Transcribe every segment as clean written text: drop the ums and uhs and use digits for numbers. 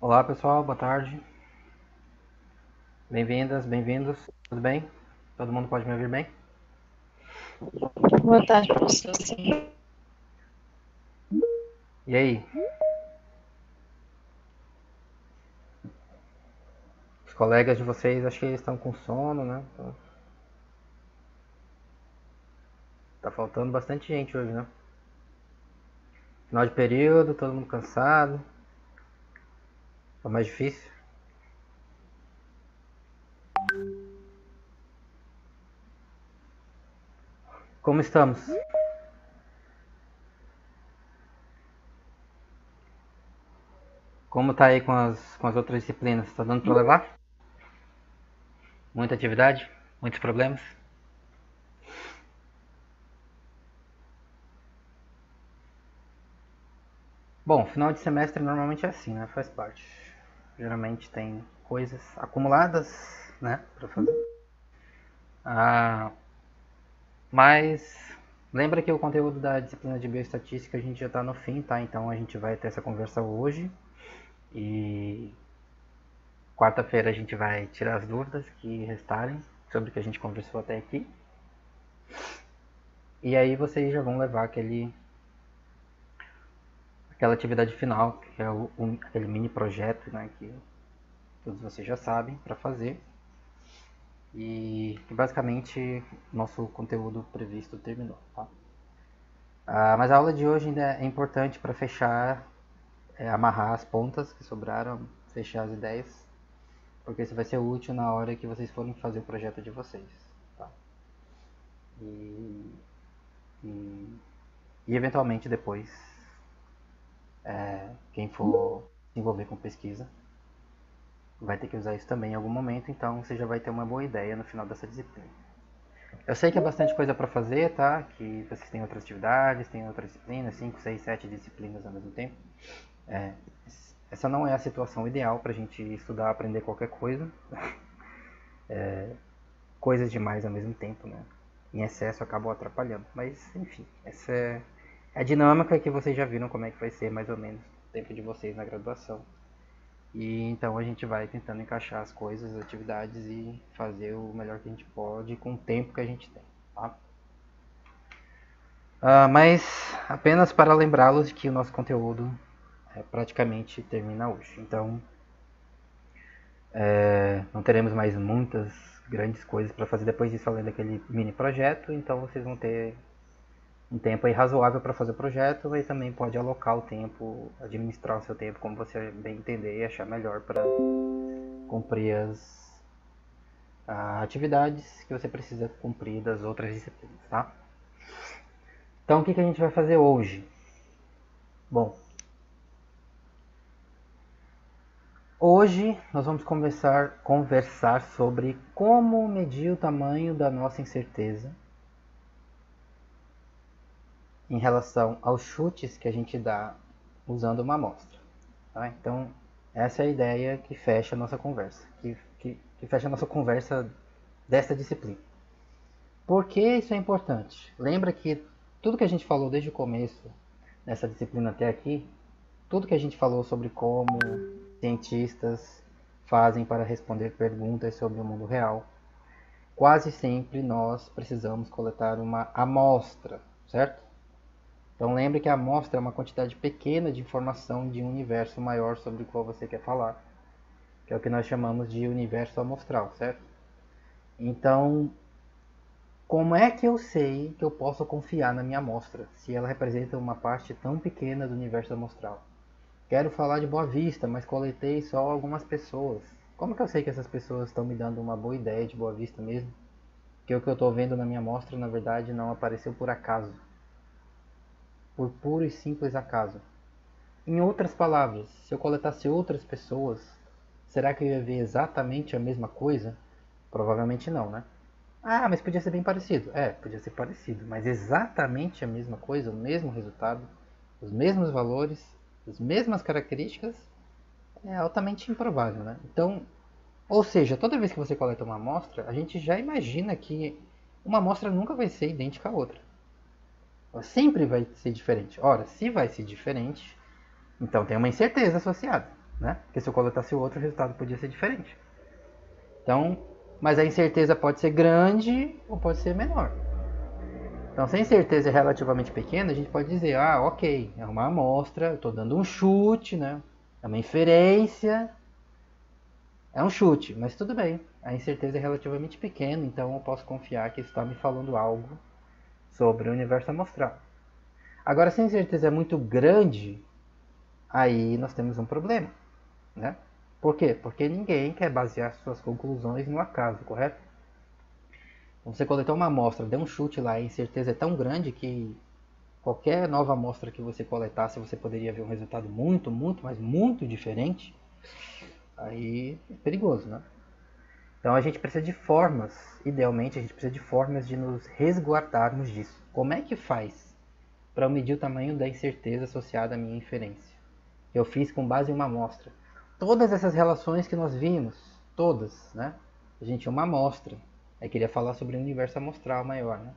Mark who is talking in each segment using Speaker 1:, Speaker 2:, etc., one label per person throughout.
Speaker 1: Olá pessoal, boa tarde. Bem-vindas, bem-vindos. Tudo bem? Todo mundo pode me ouvir bem?
Speaker 2: Boa tarde, professor. Sim.
Speaker 1: E aí? Os colegas de vocês acho que estão com sono, né? Tá faltando bastante gente hoje, né? Final de período, todo mundo cansado. Tá mais difícil. Como estamos? Como tá aí com as outras disciplinas? Tá dando pra levar? Muita atividade? Muitos problemas? Bom, final de semestre normalmente é assim, né? Faz parte. Geralmente tem coisas acumuladas, né? Pra fazer. Ah, Mas lembra que o conteúdo da disciplina de bioestatística a gente já está no fim, tá? Então a gente vai ter essa conversa hoje e quarta-feira a gente vai tirar as dúvidas que restarem sobre o que a gente conversou até aqui. E aí vocês já vão levar aquela atividade final, que é aquele mini projeto, né, que todos vocês já sabem para fazer. E que basicamente nosso conteúdo previsto terminou, tá? Mas a aula de hoje ainda é importante para fechar, amarrar as pontas que sobraram, fechar as ideias, porque isso vai ser útil na hora que vocês forem fazer o projeto de vocês. Tá? E, e, e eventualmente depois, quem for se envolver com pesquisa vai ter que usar isso também em algum momento, então você já vai ter uma boa ideia no final dessa disciplina. Eu sei que é bastante coisa para fazer, tá? Que vocês têm outras atividades, têm outras disciplinas, 5, 6, 7 disciplinas ao mesmo tempo. É, essa não é a situação ideal para a gente estudar, aprender qualquer coisa. Coisas demais ao mesmo tempo, né? Em excesso acabam atrapalhando. Mas, enfim, essa é a dinâmica que vocês já viram como é que vai ser mais ou menos o tempo de vocês na graduação. E então a gente vai tentando encaixar as coisas, as atividades e fazer o melhor que a gente pode com o tempo que a gente tem, tá? Mas apenas para lembrá-los que o nosso conteúdo praticamente termina hoje. Então não teremos mais muitas grandes coisas para fazer depois disso, além daquele mini projeto. Então vocês vão ter um tempo aí razoável para fazer o projeto e também pode alocar o tempo, administrar o seu tempo como você bem entender e achar melhor para cumprir as atividades que você precisa cumprir das outras disciplinas, tá? Então o que a gente vai fazer hoje? Bom, hoje nós vamos conversar sobre como medir o tamanho da nossa incerteza em relação aos chutes que a gente dá usando uma amostra. Tá? Então, essa é a ideia que fecha a nossa conversa, que fecha a nossa conversa desta disciplina. Por que isso é importante? Lembra que tudo que a gente falou desde o começo nessa disciplina até aqui, tudo que a gente falou sobre como cientistas fazem para responder perguntas sobre o mundo real, quase sempre nós precisamos coletar uma amostra, certo? Então lembre que a amostra é uma quantidade pequena de informação de um universo maior sobre o qual você quer falar, que é o que nós chamamos de universo amostral, certo? Então, como é que eu sei que eu posso confiar na minha amostra, se ela representa uma parte tão pequena do universo amostral? Quero falar de Boa Vista, mas coletei só algumas pessoas. Como que eu sei que essas pessoas estão me dando uma boa ideia de Boa Vista mesmo? Que o que eu estou vendo na minha amostra, na verdade, não apareceu por acaso, por puro e simples acaso. Em outras palavras, se eu coletasse outras pessoas, será que eu ia ver exatamente a mesma coisa? Provavelmente não, né? Mas podia ser bem parecido. Podia ser parecido, mas exatamente a mesma coisa, o mesmo resultado, os mesmos valores, as mesmas características, é altamente improvável, né? Então, ou seja, toda vez que você coleta uma amostra, a gente já imagina que uma amostra nunca vai ser idêntica à outra. Ela sempre vai ser diferente. Ora, se vai ser diferente, então tem uma incerteza associada, né? Porque se eu coletasse o outro, o resultado podia ser diferente. Então, mas a incerteza pode ser grande ou pode ser menor. Então, se a incerteza é relativamente pequena, a gente pode dizer, ah, ok, é uma amostra, eu estou dando um chute, né? É uma inferência, é um chute, mas tudo bem. A incerteza é relativamente pequena, então eu posso confiar que isso está me falando algo sobre o universo amostral. Agora, se a incerteza é muito grande, aí nós temos um problema, né? Por quê? Porque ninguém quer basear suas conclusões no acaso, correto? Você coletou uma amostra, deu um chute lá e a incerteza é tão grande que qualquer nova amostra que você coletasse, você poderia ver um resultado muito, muito, mas muito diferente. Aí é perigoso, né? Então a gente precisa de formas, idealmente a gente precisa de formas de nos resguardarmos disso. Como é que faz para eu medir o tamanho da incerteza associada à minha inferência? Eu fiz com base em uma amostra. Todas essas relações que nós vimos, todas, né? A gente tinha uma amostra. Aí queria falar sobre o universo amostral maior, né?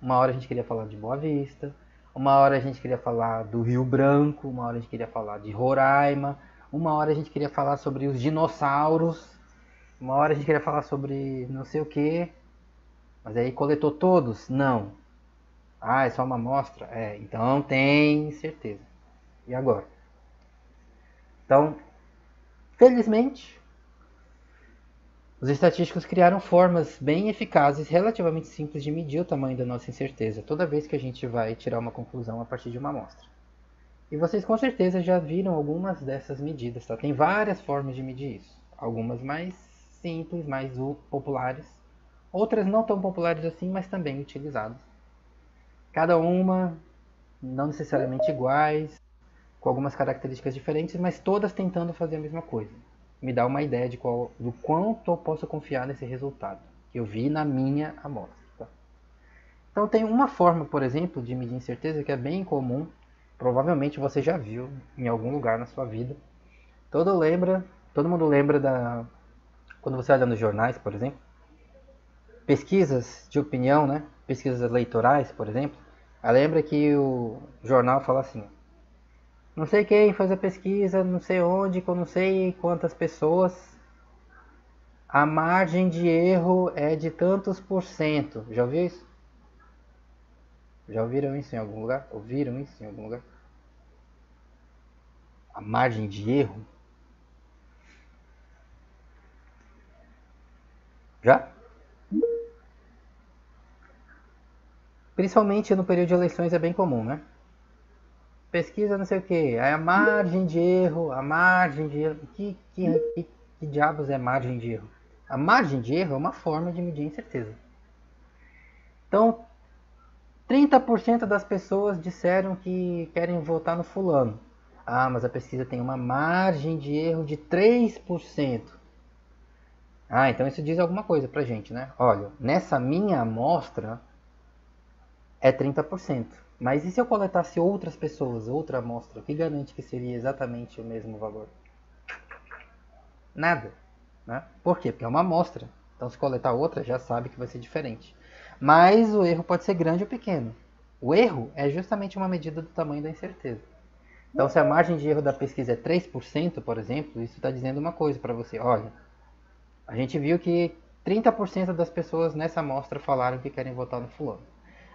Speaker 1: Uma hora a gente queria falar de Boa Vista, uma hora a gente queria falar do Rio Branco, uma hora a gente queria falar de Roraima, uma hora a gente queria falar sobre os dinossauros, uma hora a gente queria falar sobre não sei o que. Mas aí coletou todos? Não. Ah, é só uma amostra? É, então tem certeza. E agora? Então, felizmente, os estatísticos criaram formas bem eficazes, relativamente simples de medir o tamanho da nossa incerteza toda vez que a gente vai tirar uma conclusão a partir de uma amostra. E vocês com certeza já viram algumas dessas medidas, tá? Tem várias formas de medir isso. Algumas mais simples, mais populares. Outras não tão populares assim, mas também utilizadas. Cada uma não necessariamente iguais, com algumas características diferentes, mas todas tentando fazer a mesma coisa. Me dá uma ideia do quanto eu posso confiar nesse resultado que eu vi na minha amostra. Tá? Então tem uma forma, por exemplo, de medir incerteza que é bem comum, provavelmente você já viu em algum lugar na sua vida. Todo mundo lembra quando você olha nos jornais, por exemplo, pesquisas de opinião, né? Pesquisas eleitorais, por exemplo. Lembra que o jornal fala assim: não sei quem faz a pesquisa, não sei onde, com não sei quantas pessoas. A margem de erro é de tantos por cento. Já ouviu isso? Já ouviram isso em algum lugar? Ouviram isso em algum lugar? A margem de erro? Já? Principalmente no período de eleições é bem comum, né? Pesquisa não sei o que. Aí a margem de erro, a margem de erro. Que diabos é margem de erro? A margem de erro é uma forma de medir incerteza. Então, 30% das pessoas disseram que querem votar no fulano. Ah, mas a pesquisa tem uma margem de erro de 3%. Ah, então isso diz alguma coisa pra gente, né? Olha, nessa minha amostra é 30%. Mas e se eu coletasse outras pessoas, outra amostra, o que garante que seria exatamente o mesmo valor? Nada. Né? Por quê? Porque é uma amostra. Então se coletar outra, já sabe que vai ser diferente. Mas o erro pode ser grande ou pequeno. O erro é justamente uma medida do tamanho da incerteza. Então se a margem de erro da pesquisa é 3%, por exemplo, isso está dizendo uma coisa para você. Olha, a gente viu que 30% das pessoas nessa amostra falaram que querem votar no fulano.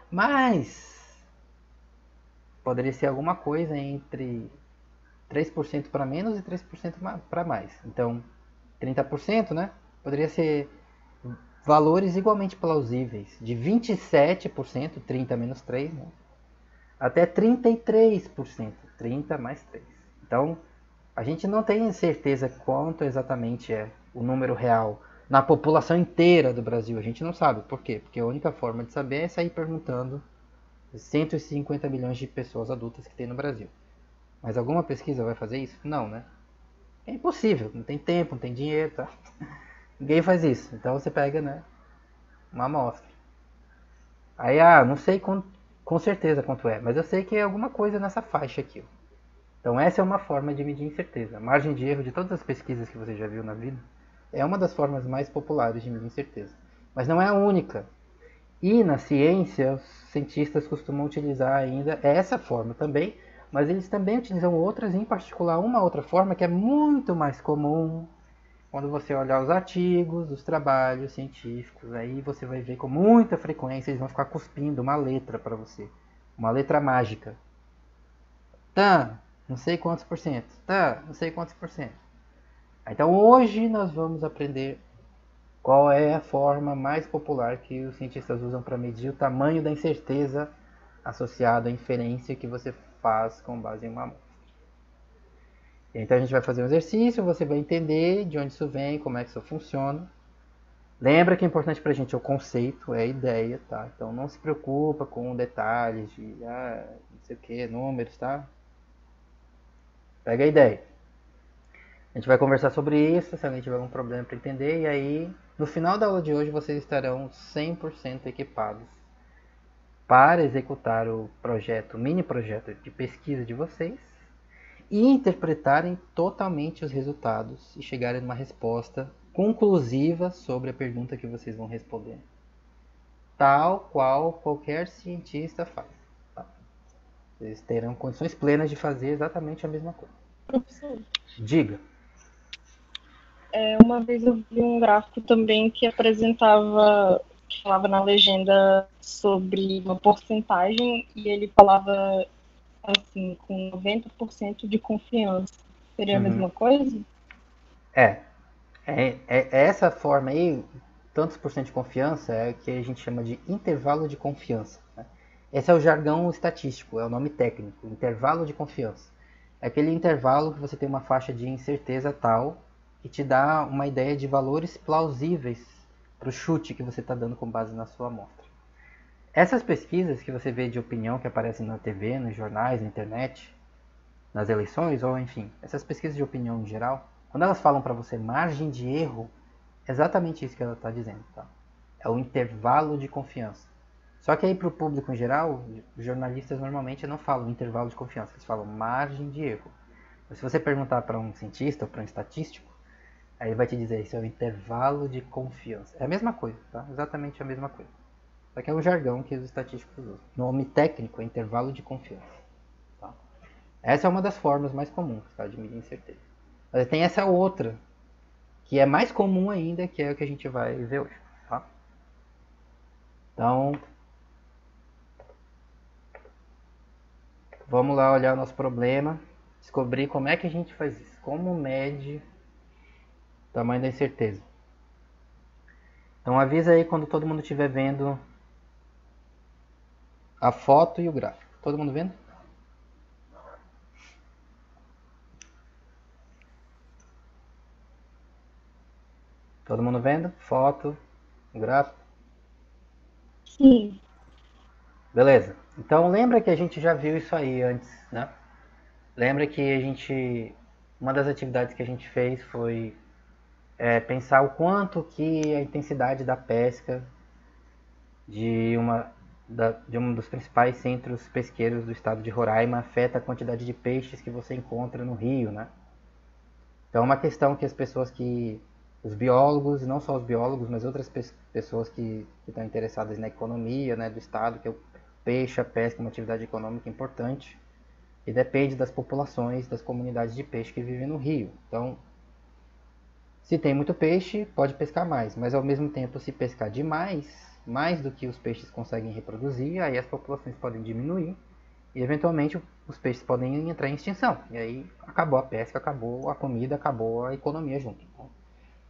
Speaker 1: Mas poderia ser alguma coisa entre 3% para menos e 3% para mais. Então, 30%, né? Poderia ser valores igualmente plausíveis, de 27%, 30 menos 3, né? Até 33%, 30 mais 3. Então, a gente não tem certeza quanto exatamente é o número real na população inteira do Brasil. A gente não sabe. Por quê? Porque a única forma de saber é sair perguntando 150 milhões de pessoas adultas que tem no Brasil. Mas alguma pesquisa vai fazer isso? Não, né? É impossível, não tem tempo, não tem dinheiro, tá? Ninguém faz isso. Então você pega, né, uma amostra. Aí, não sei com certeza quanto é, mas eu sei que é alguma coisa nessa faixa aqui. Ó. Então essa é uma forma de medir incerteza. A margem de erro de todas as pesquisas que você já viu na vida é uma das formas mais populares de medir incerteza. Mas não é a única. E na ciência, os cientistas costumam utilizar ainda essa forma também, Mas eles também utilizam outras, em particular uma outra forma que é muito mais comum quando você olhar os artigos, os trabalhos científicos. Aí você vai ver com muita frequência eles vão ficar cuspindo uma letra para você, uma letra mágica. Tá, não sei quantos por cento. Tá, não sei quantos por cento. Então hoje nós vamos aprender qual é a forma mais popular que os cientistas usam para medir o tamanho da incerteza associada à inferência que você faz com base em uma amostra. Então a gente vai fazer um exercício, você vai entender de onde isso vem, como é que isso funciona. Lembra que é importante para a gente é o conceito, é a ideia, tá? Então não se preocupa com detalhes de, não sei o que, números, tá? Pega a ideia. A gente vai conversar sobre isso, se alguém tiver algum problema para entender, e aí no final da aula de hoje vocês estarão 100% equipados para executar o projeto, o mini projeto de pesquisa de vocês e interpretarem totalmente os resultados e chegarem numa resposta conclusiva sobre a pergunta que vocês vão responder. Tal qual qualquer cientista faz. Tá? Vocês terão condições plenas de fazer exatamente a mesma coisa.
Speaker 2: Professor,
Speaker 1: Diga.
Speaker 2: uma vez eu vi um gráfico também que apresentava, que falava na legenda sobre uma porcentagem e ele falava assim, com 90% de confiança. Seria a
Speaker 1: Uhum.
Speaker 2: mesma coisa?
Speaker 1: É, essa forma aí, tantos por cento de confiança, é o que a gente chama de intervalo de confiança. Né? Esse é o jargão estatístico, é o nome técnico, intervalo de confiança. É aquele intervalo que você tem uma faixa de incerteza tal que te dá uma ideia de valores plausíveis para o chute que você está dando com base na sua amostra. Essas pesquisas que você vê de opinião que aparecem na TV, nos jornais, na internet, nas eleições, ou enfim, essas pesquisas de opinião em geral, quando elas falam para você margem de erro, é exatamente isso que ela está dizendo. Tá? É o intervalo de confiança. Só que aí para o público em geral, os jornalistas normalmente não falam intervalo de confiança, eles falam margem de erro. Mas se você perguntar para um cientista ou para um estatístico, aí ele vai te dizer isso é o intervalo de confiança. É a mesma coisa, tá? Exatamente a mesma coisa. Só que é um jargão que os estatísticos usam. O nome técnico é intervalo de confiança. Tá? Essa é uma das formas mais comuns, tá, de medir incerteza. Mas tem essa outra, que é mais comum ainda, que é o que a gente vai ver hoje. Tá? Então, vamos lá olhar o nosso problema, descobrir como é que a gente faz isso, como mede o tamanho da incerteza. Então avisa aí quando todo mundo estiver vendo a foto e o gráfico. Todo mundo vendo? Todo mundo vendo? Foto, gráfico.
Speaker 2: Sim.
Speaker 1: Beleza. Então lembra que a gente já viu isso aí antes, né? Lembra que a gente, uma das atividades que a gente fez foi pensar o quanto que a intensidade da pesca de de um dos principais centros pesqueiros do estado de Roraima afeta a quantidade de peixes que você encontra no rio, né? Então é uma questão que as pessoas que, os biólogos, e não só os biólogos, mas outras pessoas que estão interessadas na economia, né, do estado, que o peixe, a pesca é uma atividade econômica importante e depende das populações, das comunidades de peixe que vivem no rio. Então, se tem muito peixe, pode pescar mais, mas ao mesmo tempo, se pescar demais, mais do que os peixes conseguem reproduzir, aí as populações podem diminuir e eventualmente os peixes podem entrar em extinção. E aí acabou a pesca, acabou a comida, acabou a economia junto.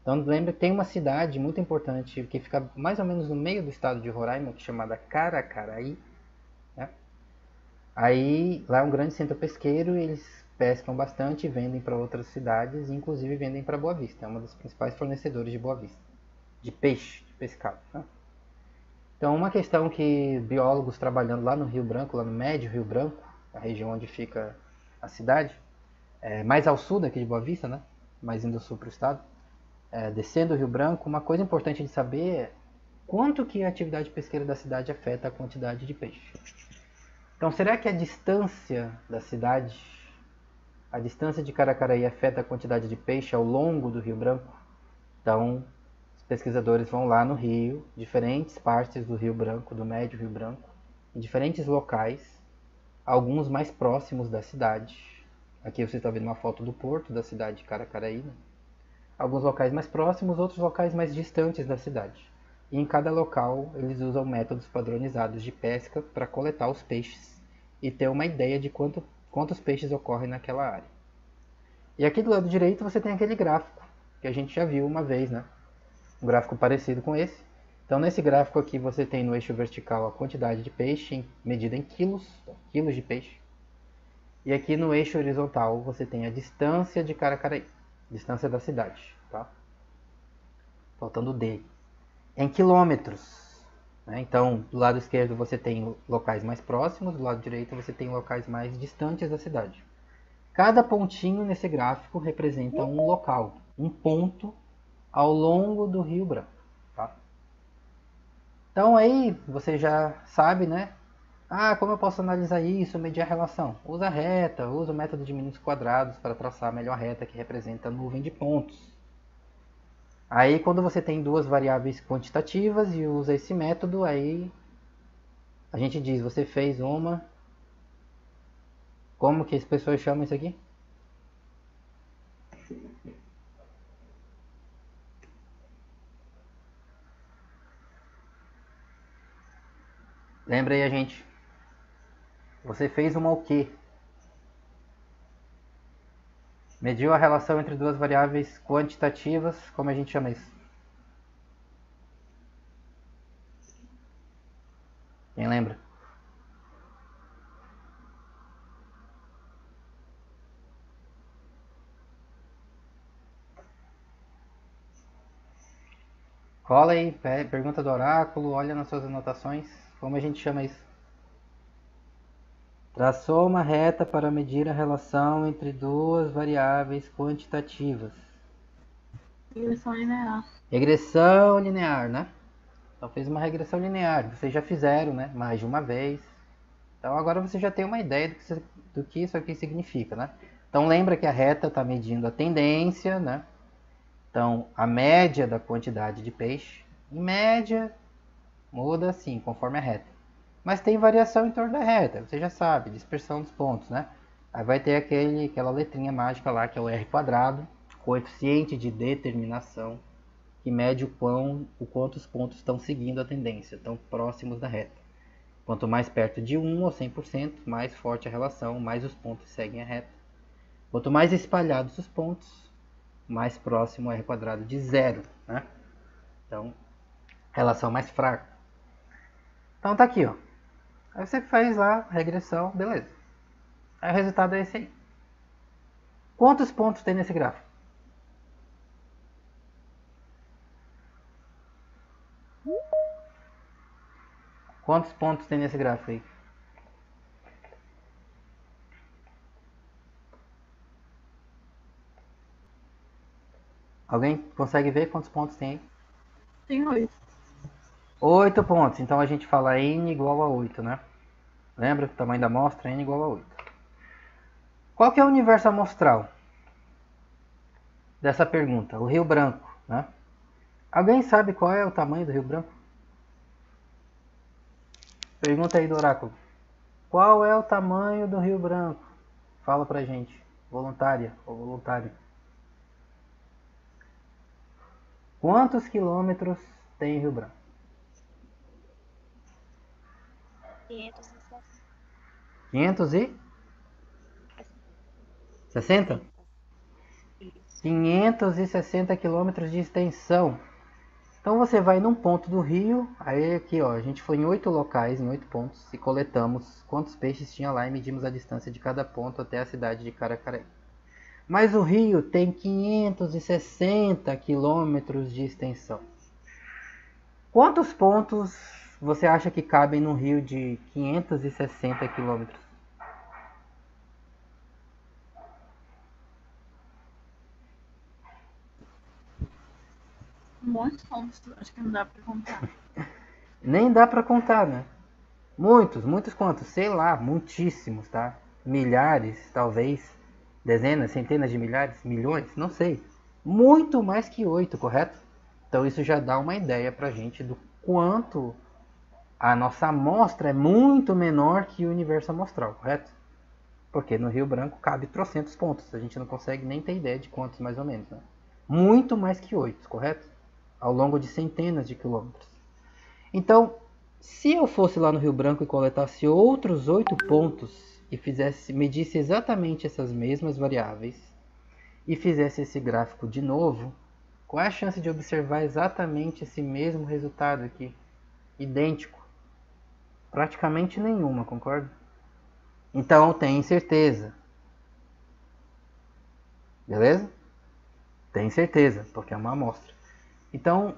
Speaker 1: Então lembra que tem uma cidade muito importante que fica mais ou menos no meio do estado de Roraima, que é chamada Caracaraí. Né? Aí lá é um grande centro pesqueiro e eles pescam bastante e vendem para outras cidades, inclusive vendem para Boa Vista. É uma dos principais fornecedores de Boa Vista, de peixe, de pescado. Né? Então uma questão que biólogos trabalhando lá no Rio Branco, lá no Médio Rio Branco, a região onde fica a cidade, mais ao sul daqui de Boa Vista, né? Mais indo sul para o estado, descendo o Rio Branco, uma coisa importante de saber é quanto que a atividade pesqueira da cidade afeta a quantidade de peixe. Então, será que a distância da cidade, a distância de Caracaraí afeta a quantidade de peixe ao longo do Rio Branco? Então, os pesquisadores vão lá no rio, diferentes partes do Rio Branco, do Médio Rio Branco, em diferentes locais, alguns mais próximos da cidade. Aqui você está vendo uma foto do porto da cidade de Caracaraí, né? Alguns locais mais próximos, outros locais mais distantes da cidade. E em cada local eles usam métodos padronizados de pesca para coletar os peixes e ter uma ideia de quantos peixes ocorrem naquela área. E aqui do lado direito você tem aquele gráfico que a gente já viu uma vez, né? Um gráfico parecido com esse. Então nesse gráfico aqui você tem no eixo vertical a quantidade de peixe medida em quilos, quilos de peixe. E aqui no eixo horizontal você tem a distância de Caracaraí, distância da cidade, tá? Faltando o D. Em quilômetros, né? Então do lado esquerdo você tem locais mais próximos, do lado direito você tem locais mais distantes da cidade. Cada pontinho nesse gráfico representa um local, um ponto ao longo do Rio Branco. Tá? Então aí você já sabe, né? Como eu posso analisar isso, medir a relação? Usa a reta, usa o método de mínimos quadrados para traçar a melhor reta que representa a nuvem de pontos. Aí quando você tem duas variáveis quantitativas e usa esse método, aí a gente diz, você fez uma... Como que as pessoas chamam isso aqui? Lembra aí a gente. Você fez uma o quê? Mediu a relação entre duas variáveis quantitativas, como a gente chama isso? Quem lembra? Cola aí, pergunta do oráculo, olha nas suas anotações, como a gente chama isso? Traçou uma reta para medir a relação entre duas variáveis quantitativas.
Speaker 2: Regressão linear.
Speaker 1: Regressão linear, né? Então fez uma regressão linear. Vocês já fizeram, né? Mais de uma vez. Então agora você já tem uma ideia do que isso aqui significa, né? Então lembra que a reta está medindo a tendência, né? Então a média da quantidade de peixe, em média, muda assim, conforme a reta. Mas tem variação em torno da reta, você já sabe, dispersão dos pontos, né? Aí vai ter aquela letrinha mágica lá que é o R quadrado, coeficiente de determinação, que mede o quanto os pontos estão seguindo a tendência, estão próximos da reta. Quanto mais perto de 1 ou 100%, mais forte a relação, mais os pontos seguem a reta. Quanto mais espalhados os pontos, mais próximo o R quadrado de zero, né? Então, relação mais fraca. Então tá aqui, ó. Aí você faz lá a regressão, beleza. Aí o resultado é esse aí. Quantos pontos tem nesse gráfico? Quantos pontos tem nesse gráfico aí? Alguém consegue ver quantos pontos tem aí?
Speaker 2: Tem 8.
Speaker 1: 8 pontos. Então a gente fala n igual a 8, né? Lembra que o tamanho da amostra é n igual a 8. Qual que é o universo amostral dessa pergunta? O Rio Branco, né? Alguém sabe qual é o tamanho do Rio Branco? Pergunta aí do oráculo. Qual é o tamanho do Rio Branco? Fala pra gente, voluntária ou voluntário. Quantos quilômetros tem Rio Branco? 560? 560 quilômetros de extensão. Então você vai num ponto do rio, aí aqui ó, a gente foi em 8 locais, em 8 pontos, e coletamos quantos peixes tinha lá e medimos a distância de cada ponto até a cidade de Caracaraí. Mas o rio tem 560 quilômetros de extensão. Quantos pontos você acha que cabem num rio de 560 quilômetros?
Speaker 2: Muitos pontos, acho que não dá pra contar.
Speaker 1: Nem dá pra contar, né? Muitos quantos? Sei lá, muitíssimos, tá? Milhares, talvez, dezenas, centenas de milhares, milhões, não sei. Muito mais que 8, correto? Então isso já dá uma ideia pra gente do quanto a nossa amostra é muito menor que o universo amostral, correto? Porque no Rio Branco cabe trocentos pontos. A gente não consegue nem ter ideia de quantos mais ou menos, né? Muito mais que 8, correto? Ao longo de centenas de quilômetros. Então, se eu fosse lá no Rio Branco e coletasse outros 8 pontos e medisse exatamente essas mesmas variáveis e fizesse esse gráfico de novo, qual é a chance de observar exatamente esse mesmo resultado aqui? Idêntico? Praticamente nenhuma, concorda? Então, tem certeza. Beleza? Tem certeza, porque é uma amostra. Então,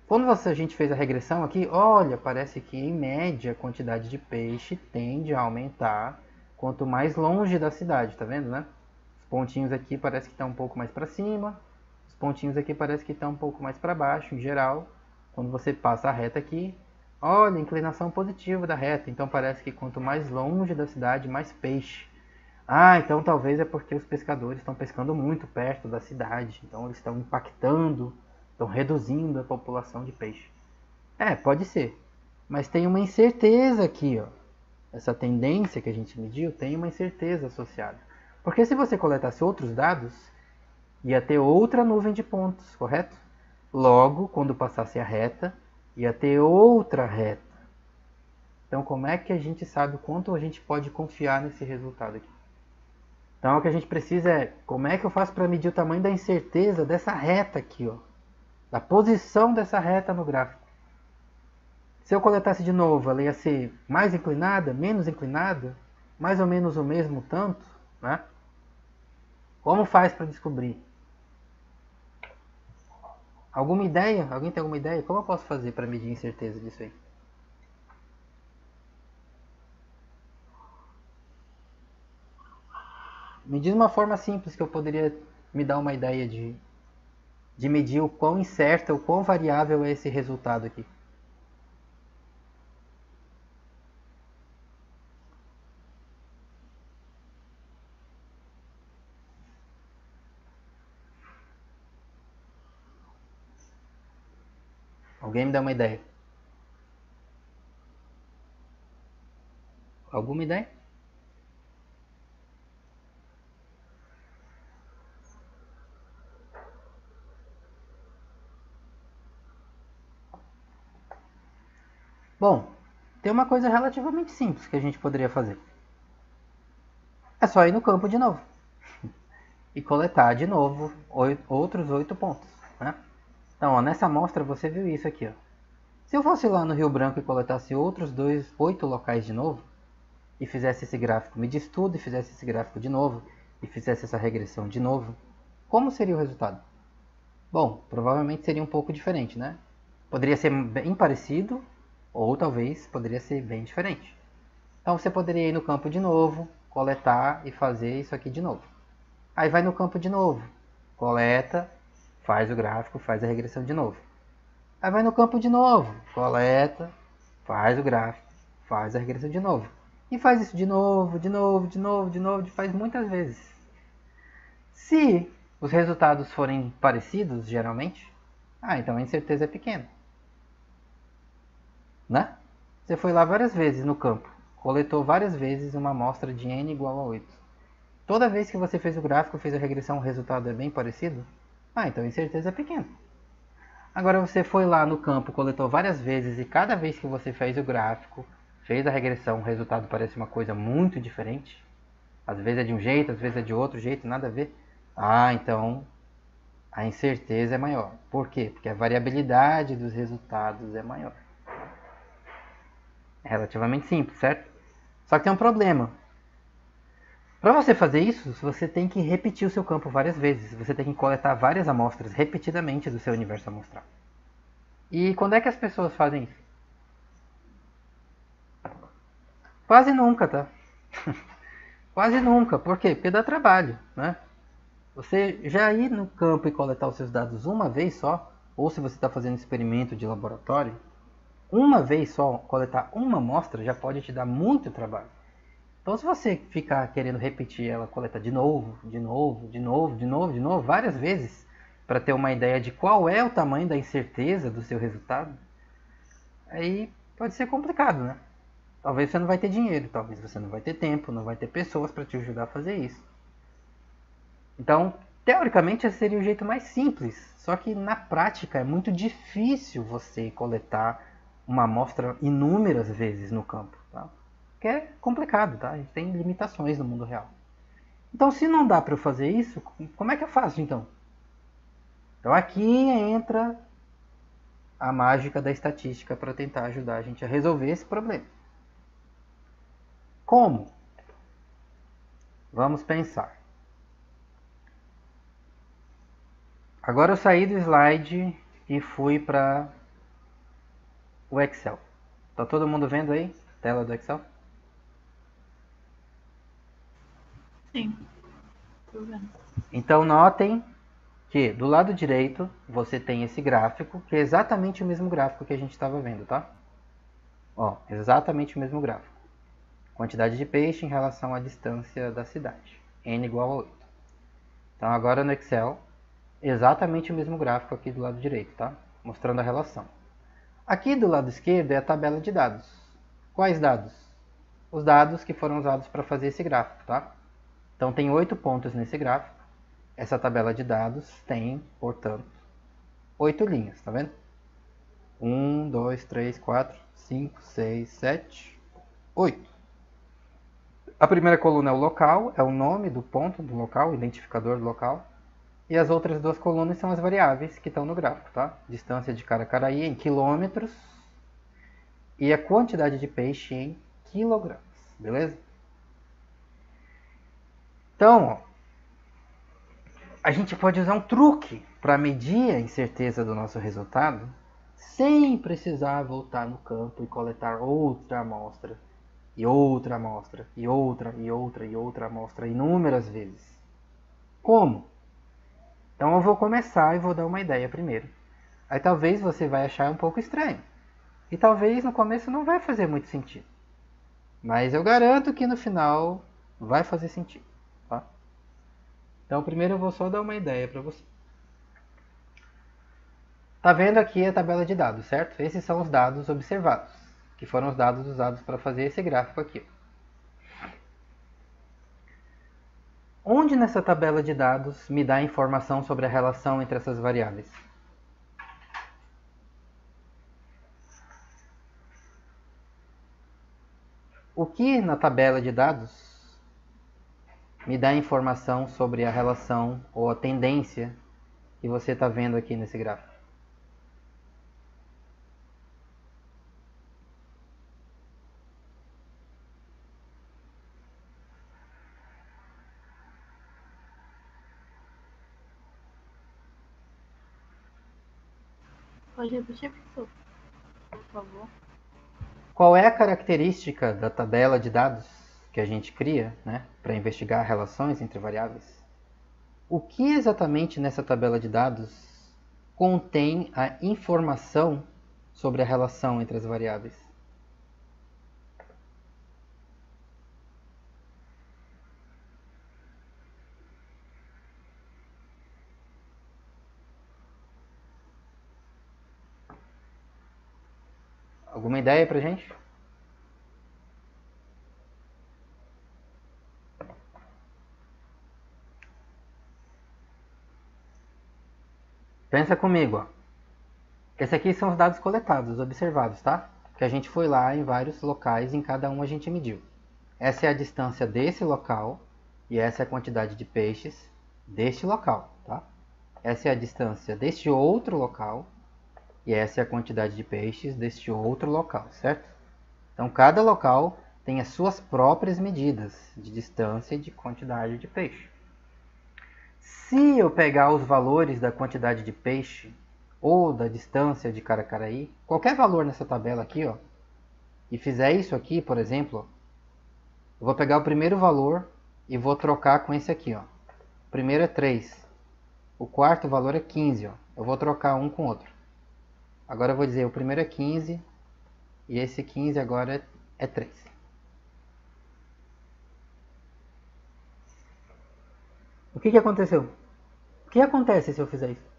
Speaker 1: quando a gente fez a regressão aqui, olha, parece que em média a quantidade de peixe tende a aumentar quanto mais longe da cidade, tá vendo, né? Os pontinhos aqui parece que estão um pouco mais para cima, os pontinhos aqui parece que estão um pouco mais para baixo, em geral. Quando você passa a reta aqui, olha, inclinação positiva da reta, então parece que quanto mais longe da cidade, mais peixe. Ah, então talvez é porque os pescadores estão pescando muito perto da cidade, então eles estão impactando, estão reduzindo a população de peixe. Pode ser, mas tem uma incerteza aqui, ó. Essa tendência que a gente mediu tem uma incerteza associada. Porque se você coletasse outros dados, ia ter outra nuvem de pontos, correto? Logo, quando passasse a reta, ia ter outra reta. Então, como é que a gente sabe o quanto a gente pode confiar nesse resultado aqui? Então, o que a gente precisa é, como é que eu faço para medir o tamanho da incerteza dessa reta aqui, ó? Da posição dessa reta no gráfico. Se eu coletasse de novo, ela ia ser mais inclinada, menos inclinada, mais ou menos o mesmo tanto, né? Como faz para descobrir? Alguma ideia? Alguém tem alguma ideia? Como eu posso fazer para medir a incerteza disso aí? Me diz uma forma simples que eu poderia me dar uma ideia de medir o quão incerto, o quão variável é esse resultado aqui. Alguém me dá uma ideia? Alguma ideia? Bom, tem uma coisa relativamente simples que a gente poderia fazer. É só ir no campo de novo e coletar de novo outros 8 pontos, né? Então, ó, nessa amostra você viu isso aqui, ó. Se eu fosse lá no Rio Branco e coletasse outros 8 locais de novo e fizesse esse gráfico, medisse tudo e fizesse esse gráfico de novo e fizesse essa regressão de novo, como seria o resultado? Bom, provavelmente seria um pouco diferente, né? Poderia ser bem parecido ou talvez poderia ser bem diferente. Então você poderia ir no campo de novo, coletar e fazer isso aqui de novo. Aí vai no campo de novo, coleta, faz o gráfico, faz a regressão de novo. Aí vai no campo de novo, coleta, faz o gráfico, faz a regressão de novo. E faz isso de novo, de novo, de novo, de novo, faz muitas vezes. Se os resultados forem parecidos, geralmente, então a incerteza é pequena. Né? Você foi lá várias vezes no campo, coletou várias vezes uma amostra de n igual a 8. Toda vez que você fez o gráfico, fez a regressão, o resultado é bem parecido? Então a incerteza é pequena. Agora você foi lá no campo, coletou várias vezes e cada vez que você fez o gráfico, fez a regressão, o resultado parece uma coisa muito diferente. Às vezes é de um jeito, às vezes é de outro jeito, nada a ver. Então a incerteza é maior. Por quê? Porque a variabilidade dos resultados é maior. É relativamente simples, certo? Só que tem um problema. Para você fazer isso, você tem que repetir o seu campo várias vezes. Você tem que coletar várias amostras repetidamente do seu universo amostral. E quando é que as pessoas fazem isso? Quase nunca, tá? Quase nunca. Por quê? Porque dá trabalho, né? Você já ir no campo e coletar os seus dados uma vez só, ou se você está fazendo um experimento de laboratório, uma vez só coletar uma amostra já pode te dar muito trabalho. Então, se você ficar querendo repetir ela, coletar de novo, de novo, de novo, de novo, de novo, várias vezes, para ter uma ideia de qual é o tamanho da incerteza do seu resultado, aí pode ser complicado, né? Talvez você não vai ter dinheiro, talvez você não vai ter tempo, não vai ter pessoas para te ajudar a fazer isso. Então, teoricamente, esse seria o jeito mais simples. Só que na prática é muito difícil você coletar uma amostra inúmeras vezes no campo. Tá? Porque é complicado, tá? A gente tem limitações no mundo real. Então, se não dá para eu fazer isso, como é que eu faço então? Então, aqui entra a mágica da estatística para tentar ajudar a gente a resolver esse problema. Como? Vamos pensar. Agora eu saí do slide e fui para o Excel. Tá todo mundo vendo aí? Tela do Excel?
Speaker 2: Sim, tô vendo.
Speaker 1: Então notem que do lado direito você tem esse gráfico, que é exatamente o mesmo gráfico que a gente estava vendo, tá? Ó, exatamente o mesmo gráfico. Quantidade de peixe em relação à distância da cidade. N igual a 8. Então agora no Excel, exatamente o mesmo gráfico aqui do lado direito, tá? Mostrando a relação. Aqui do lado esquerdo é a tabela de dados. Quais dados? Os dados que foram usados para fazer esse gráfico, tá? Então tem 8 pontos nesse gráfico. Essa tabela de dados tem, portanto, 8 linhas, tá vendo? 1, 2, 3, 4, 5, 6, 7, 8. A primeira coluna é o local, é o nome do ponto do local, o identificador do local. E as outras duas colunas são as variáveis que estão no gráfico, tá? Distância de Caracaraí em quilômetros e a quantidade de peixe em quilogramas, beleza? Então, ó, a gente pode usar um truque para medir a incerteza do nosso resultado sem precisar voltar no campo e coletar outra amostra, e outra amostra, e outra, e outra, e outra amostra inúmeras vezes. Como? Então eu vou começar e vou dar uma ideia primeiro. Aí talvez você vai achar um pouco estranho. E talvez no começo não vai fazer muito sentido. Mas eu garanto que no final vai fazer sentido. Tá? Então primeiro eu vou só dar uma ideia para você. Tá vendo aqui a tabela de dados, certo? Esses são os dados observados, que foram os dados usados para fazer esse gráfico aqui. Onde nessa tabela de dados me dá informação sobre a relação entre essas variáveis? O que na tabela de dados me dá informação sobre a relação ou a tendência que você está vendo aqui nesse gráfico?
Speaker 2: Pode repetir, professor, por favor?
Speaker 1: Qual é a característica da tabela de dados que a gente cria, né, para investigar relações entre variáveis? O que exatamente nessa tabela de dados contém a informação sobre a relação entre as variáveis? Alguma ideia pra gente? Pensa comigo, ó. Esses aqui são os dados coletados, observados, tá? Que a gente foi lá em vários locais, em cada um a gente mediu. Essa é a distância desse local e essa é a quantidade de peixes deste local, tá? Essa é a distância deste outro local e essa é a quantidade de peixes deste outro local, certo? Então cada local tem as suas próprias medidas de distância e de quantidade de peixe. Se eu pegar os valores da quantidade de peixe ou da distância de Caracaraí, qualquer valor nessa tabela aqui, ó, e fizer isso aqui, por exemplo, eu vou pegar o primeiro valor e vou trocar com esse aqui, ó. O primeiro é 3. O quarto valor é 15, ó. Eu vou trocar um com o outro. Agora eu vou dizer, o primeiro é 15 e esse 15 agora é 3. O que aconteceu? O que acontece se eu fizer isso?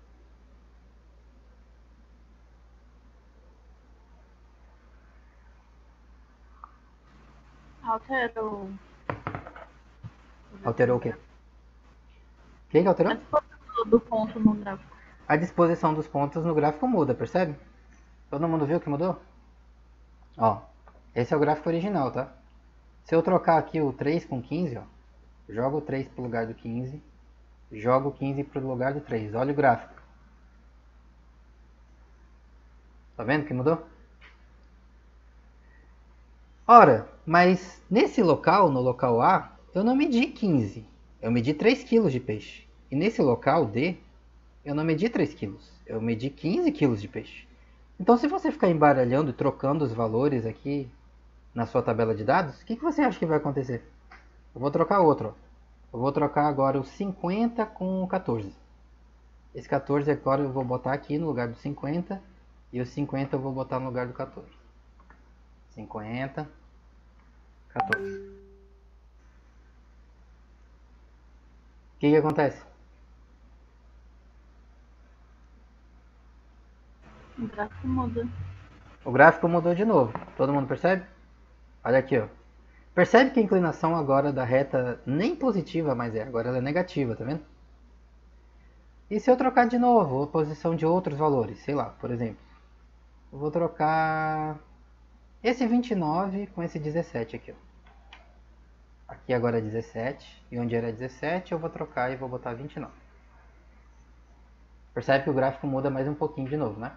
Speaker 2: alterou.
Speaker 1: Alterou o quê? Quem que alterou?
Speaker 2: A disposição do ponto no gráfico.
Speaker 1: A disposição dos pontos no gráfico muda, percebe? Todo mundo viu que mudou? Ó, esse é o gráfico original, tá? Se eu trocar aqui o 3 com 15, ó, jogo o 3 pro lugar do 15, jogo o 15 pro lugar do 3. Olha o gráfico. Tá vendo que mudou? Ora, mas nesse local, no local A, eu não medi 15. Eu medi 3 kg de peixe. E nesse local D, eu não medi 3 kg. Eu medi 15 kg de peixe. Então, se você ficar embaralhando e trocando os valores aqui na sua tabela de dados, o que você acha que vai acontecer? Eu vou trocar outro. Eu vou trocar agora o 50 com o 14. Esse 14 agora eu vou botar aqui no lugar do 50. E o 50 eu vou botar no lugar do 14. 50, 14. O que acontece?
Speaker 2: O gráfico muda.
Speaker 1: O gráfico mudou de novo. Todo mundo percebe? Olha aqui, ó. Percebe que a inclinação agora da reta nem positiva mais é, agora ela é negativa, tá vendo? E se eu trocar de novo a posição de outros valores, sei lá, por exemplo, eu vou trocar esse 29 com esse 17 aqui, ó. Aqui agora é 17, e onde era 17 eu vou trocar e vou botar 29. Percebe que o gráfico muda mais um pouquinho de novo, né?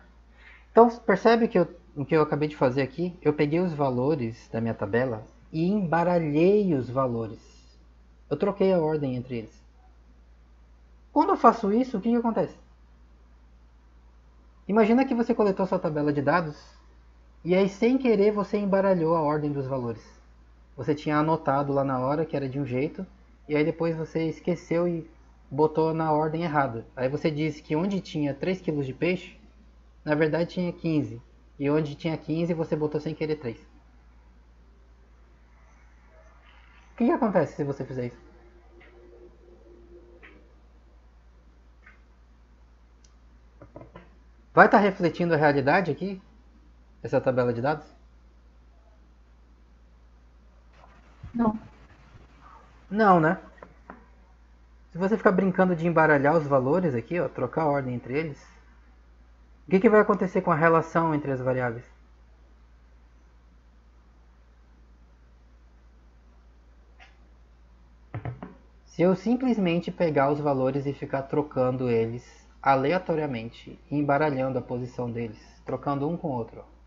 Speaker 1: Então, percebe que o que eu acabei de fazer aqui? Eu peguei os valores da minha tabela e embaralhei os valores. Eu troquei a ordem entre eles. Quando eu faço isso, o que acontece? Imagina que você coletou sua tabela de dados e aí, sem querer, você embaralhou a ordem dos valores. Você tinha anotado lá na hora que era de um jeito, e aí depois você esqueceu e botou na ordem errada. Aí você disse que onde tinha 3 kg de peixe, na verdade tinha 15. E onde tinha 15, você botou sem querer 3. O que acontece se você fizer isso? Vai estar refletindo a realidade aqui? Essa tabela de dados?
Speaker 2: Não.
Speaker 1: Não, né? Se você ficar brincando de embaralhar os valores aqui, ó, trocar a ordem entre eles, o que vai acontecer com a relação entre as variáveis? Se eu simplesmente pegar os valores e ficar trocando eles aleatoriamente, embaralhando a posição deles, trocando um com o outro. Ó.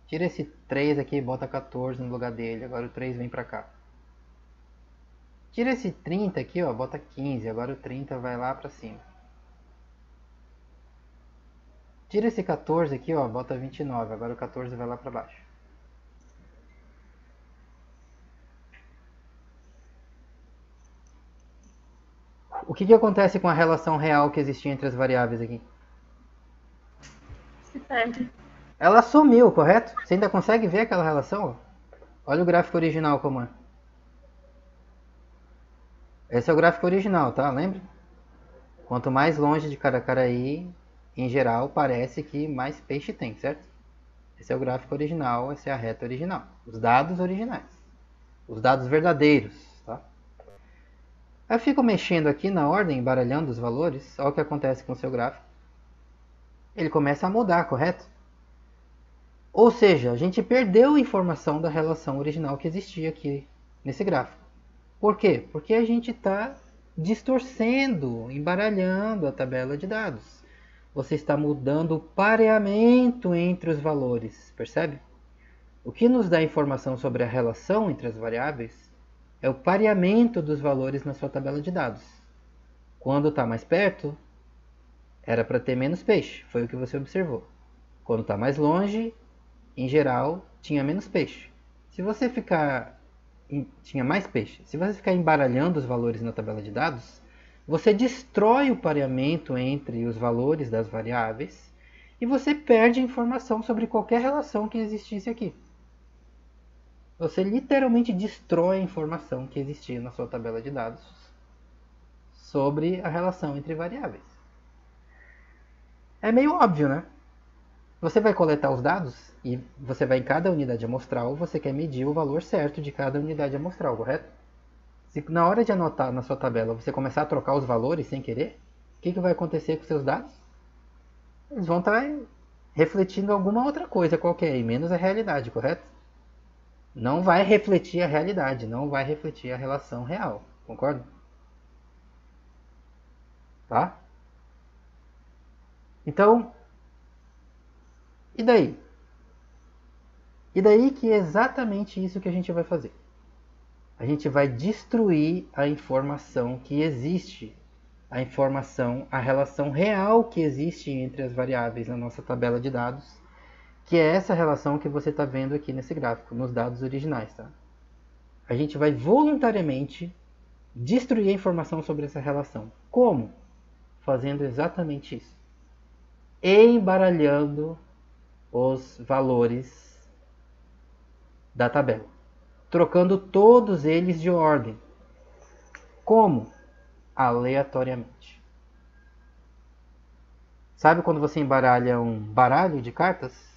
Speaker 1: Tira esse 3 aqui e bota 14 no lugar dele, agora o 3 vem pra cá. Tira esse 30 aqui, ó, bota 15, agora o 30 vai lá pra cima. Tira esse 14 aqui, ó, bota 29, agora o 14 vai lá pra baixo. O que acontece com a relação real que existia entre as variáveis aqui?
Speaker 2: Se perde.
Speaker 1: Ela sumiu, correto? Você ainda consegue ver aquela relação? Olha o gráfico original como é. Esse é o gráfico original, tá? Lembra? Quanto mais longe de Caracaraí, em geral, parece que mais peixe tem, certo? Esse é o gráfico original, essa é a reta original. Os dados originais. Os dados verdadeiros, tá? Eu fico mexendo aqui na ordem, embaralhando os valores. Olha o que acontece com o seu gráfico. Ele começa a mudar, correto? Ou seja, a gente perdeu a informação da relação original que existia aqui nesse gráfico. Por quê? Porque a gente está distorcendo, embaralhando a tabela de dados. Você está mudando o pareamento entre os valores, percebe? O que nos dá informação sobre a relação entre as variáveis é o pareamento dos valores na sua tabela de dados. Quando está mais perto, era para ter menos peixe, foi o que você observou. Quando está mais longe, em geral, tinha menos peixe. Se você ficar tinha mais peixe. Se você ficar embaralhando os valores na tabela de dados, você destrói o pareamento entre os valores das variáveis e você perde informação sobre qualquer relação que existisse aqui. Você literalmente destrói a informação que existia na sua tabela de dados sobre a relação entre variáveis. É meio óbvio, né? Você vai coletar os dados e você vai em cada unidade amostral, você quer medir o valor certo de cada unidade amostral, correto? Se na hora de anotar na sua tabela você começar a trocar os valores sem querer, o que vai acontecer com os seus dados? Eles vão estar refletindo alguma outra coisa qualquer, e menos a realidade, correto? Não vai refletir a realidade, não vai refletir a relação real, concorda? Tá? Então, e daí? E daí que é exatamente isso que a gente vai fazer. A gente vai destruir a informação que existe, a informação, a relação real que existe entre as variáveis na nossa tabela de dados, que é essa relação que você está vendo aqui nesse gráfico, nos dados originais. Tá? A gente vai voluntariamente destruir a informação sobre essa relação. Como? Fazendo exatamente isso. Embaralhando os valores da tabela. Trocando todos eles de ordem. Como? Aleatoriamente. Sabe quando você embaralha um baralho de cartas?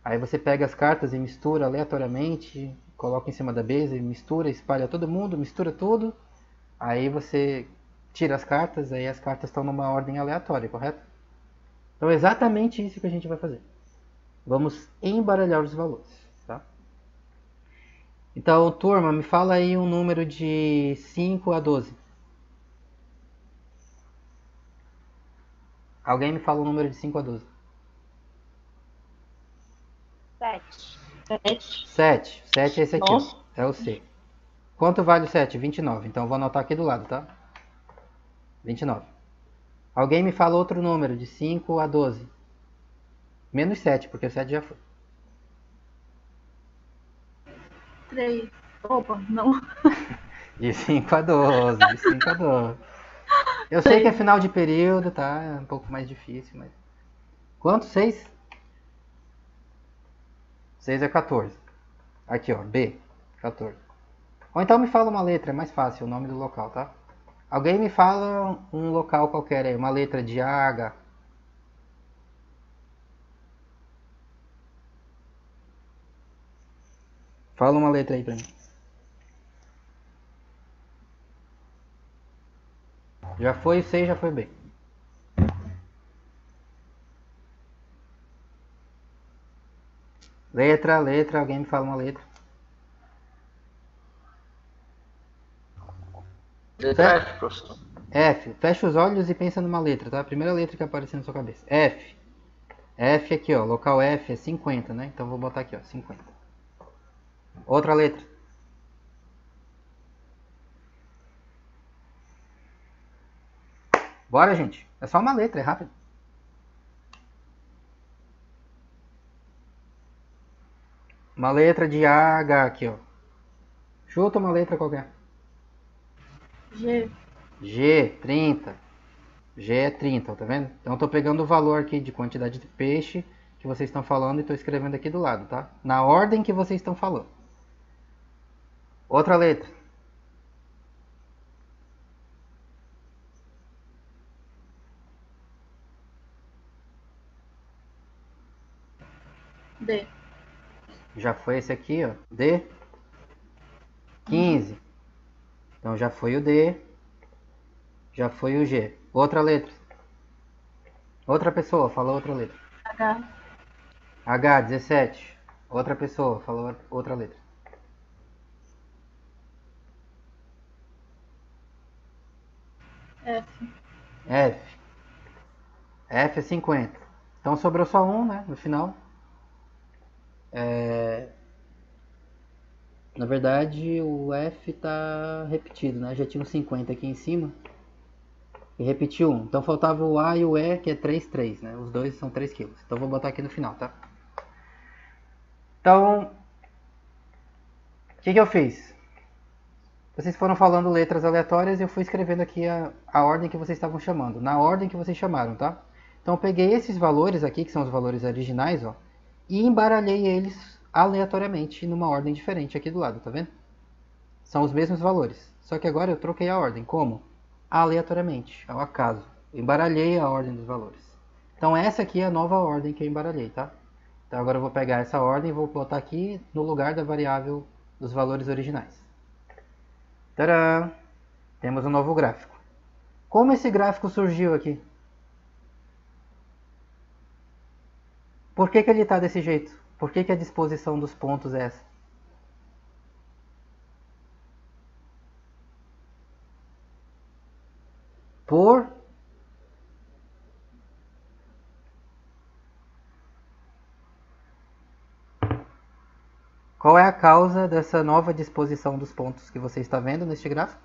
Speaker 1: Aí você pega as cartas e mistura aleatoriamente, coloca em cima da mesa e mistura, espalha todo mundo, mistura tudo. Aí você tira as cartas, aí as cartas estão numa ordem aleatória, correto? Então é exatamente isso que a gente vai fazer. Vamos embaralhar os valores. Tá? Então, turma, me fala aí um número de 5 a 12. Alguém me fala um número de 5 a 12.
Speaker 2: 7.
Speaker 1: 7. 7 é esse aqui,
Speaker 2: Nossa.
Speaker 1: ó. É o C. Quanto vale o 7? 29. Então eu vou anotar aqui do lado, tá? 29. Alguém me fala outro número de 5 a 12. Menos 7, porque o 7 já foi.
Speaker 2: 3. Opa, não.
Speaker 1: De 5 a 12. De 5 a 12. Eu sei que é final de período, tá? É um pouco mais difícil, mas... Quanto? 6? 6 é 14. Aqui, ó. B. 14. Ou então me fala uma letra, é mais fácil, o nome do local, tá? Alguém me fala um local qualquer aí, uma letra de A, H. Fala uma letra aí pra mim. Já foi C, já foi B. Letra, alguém me fala uma letra.
Speaker 3: Letra F, professor.
Speaker 1: F. Fecha os olhos e pensa numa letra, tá? A primeira letra que aparecer na sua cabeça. F. F aqui, ó. Local F é 50, né? Então vou botar aqui, ó. 50. Outra letra. Bora, gente. É só uma letra, é rápido. Uma letra de A, H aqui, ó. Chuta uma letra qualquer.
Speaker 2: G.
Speaker 1: G, 30. G é 30, tá vendo? Então eu tô pegando o valor aqui de quantidade de peixe que vocês estão falando e tô escrevendo aqui do lado, tá? Na ordem que vocês estão falando. Outra letra.
Speaker 2: D.
Speaker 1: Já foi esse aqui, ó. D. 15. Então já foi o D. Já foi o G. Outra letra. Outra pessoa, fala outra letra.
Speaker 2: H.
Speaker 1: H, 17. Outra pessoa, fala outra letra.
Speaker 2: F.
Speaker 1: F. F é 50. Então sobrou só um, né? No final. Na verdade, o F tá repetido, né? Já tinha um 50 aqui em cima. E repetiu um. Então faltava o A e o E, que é 3, 3, né? Os dois são 3 quilos. Então vou botar aqui no final, tá? Então, o que eu fiz? Vocês foram falando letras aleatórias e eu fui escrevendo aqui a ordem que vocês estavam chamando. Na ordem que vocês chamaram, tá? Então eu peguei esses valores aqui, que são os valores originais, ó. E embaralhei eles aleatoriamente numa ordem diferente aqui do lado, tá vendo? São os mesmos valores. Só que agora eu troquei a ordem. Como? Aleatoriamente, ao acaso. Eu embaralhei a ordem dos valores. Então essa aqui é a nova ordem que eu embaralhei, tá? Então agora eu vou pegar essa ordem e vou botar aqui no lugar da variável dos valores originais. Tcharam! Temos um novo gráfico. Como esse gráfico surgiu aqui? Por que ele está desse jeito? Por que a disposição dos pontos é essa? Qual é a causa dessa nova disposição dos pontos que você está vendo neste gráfico?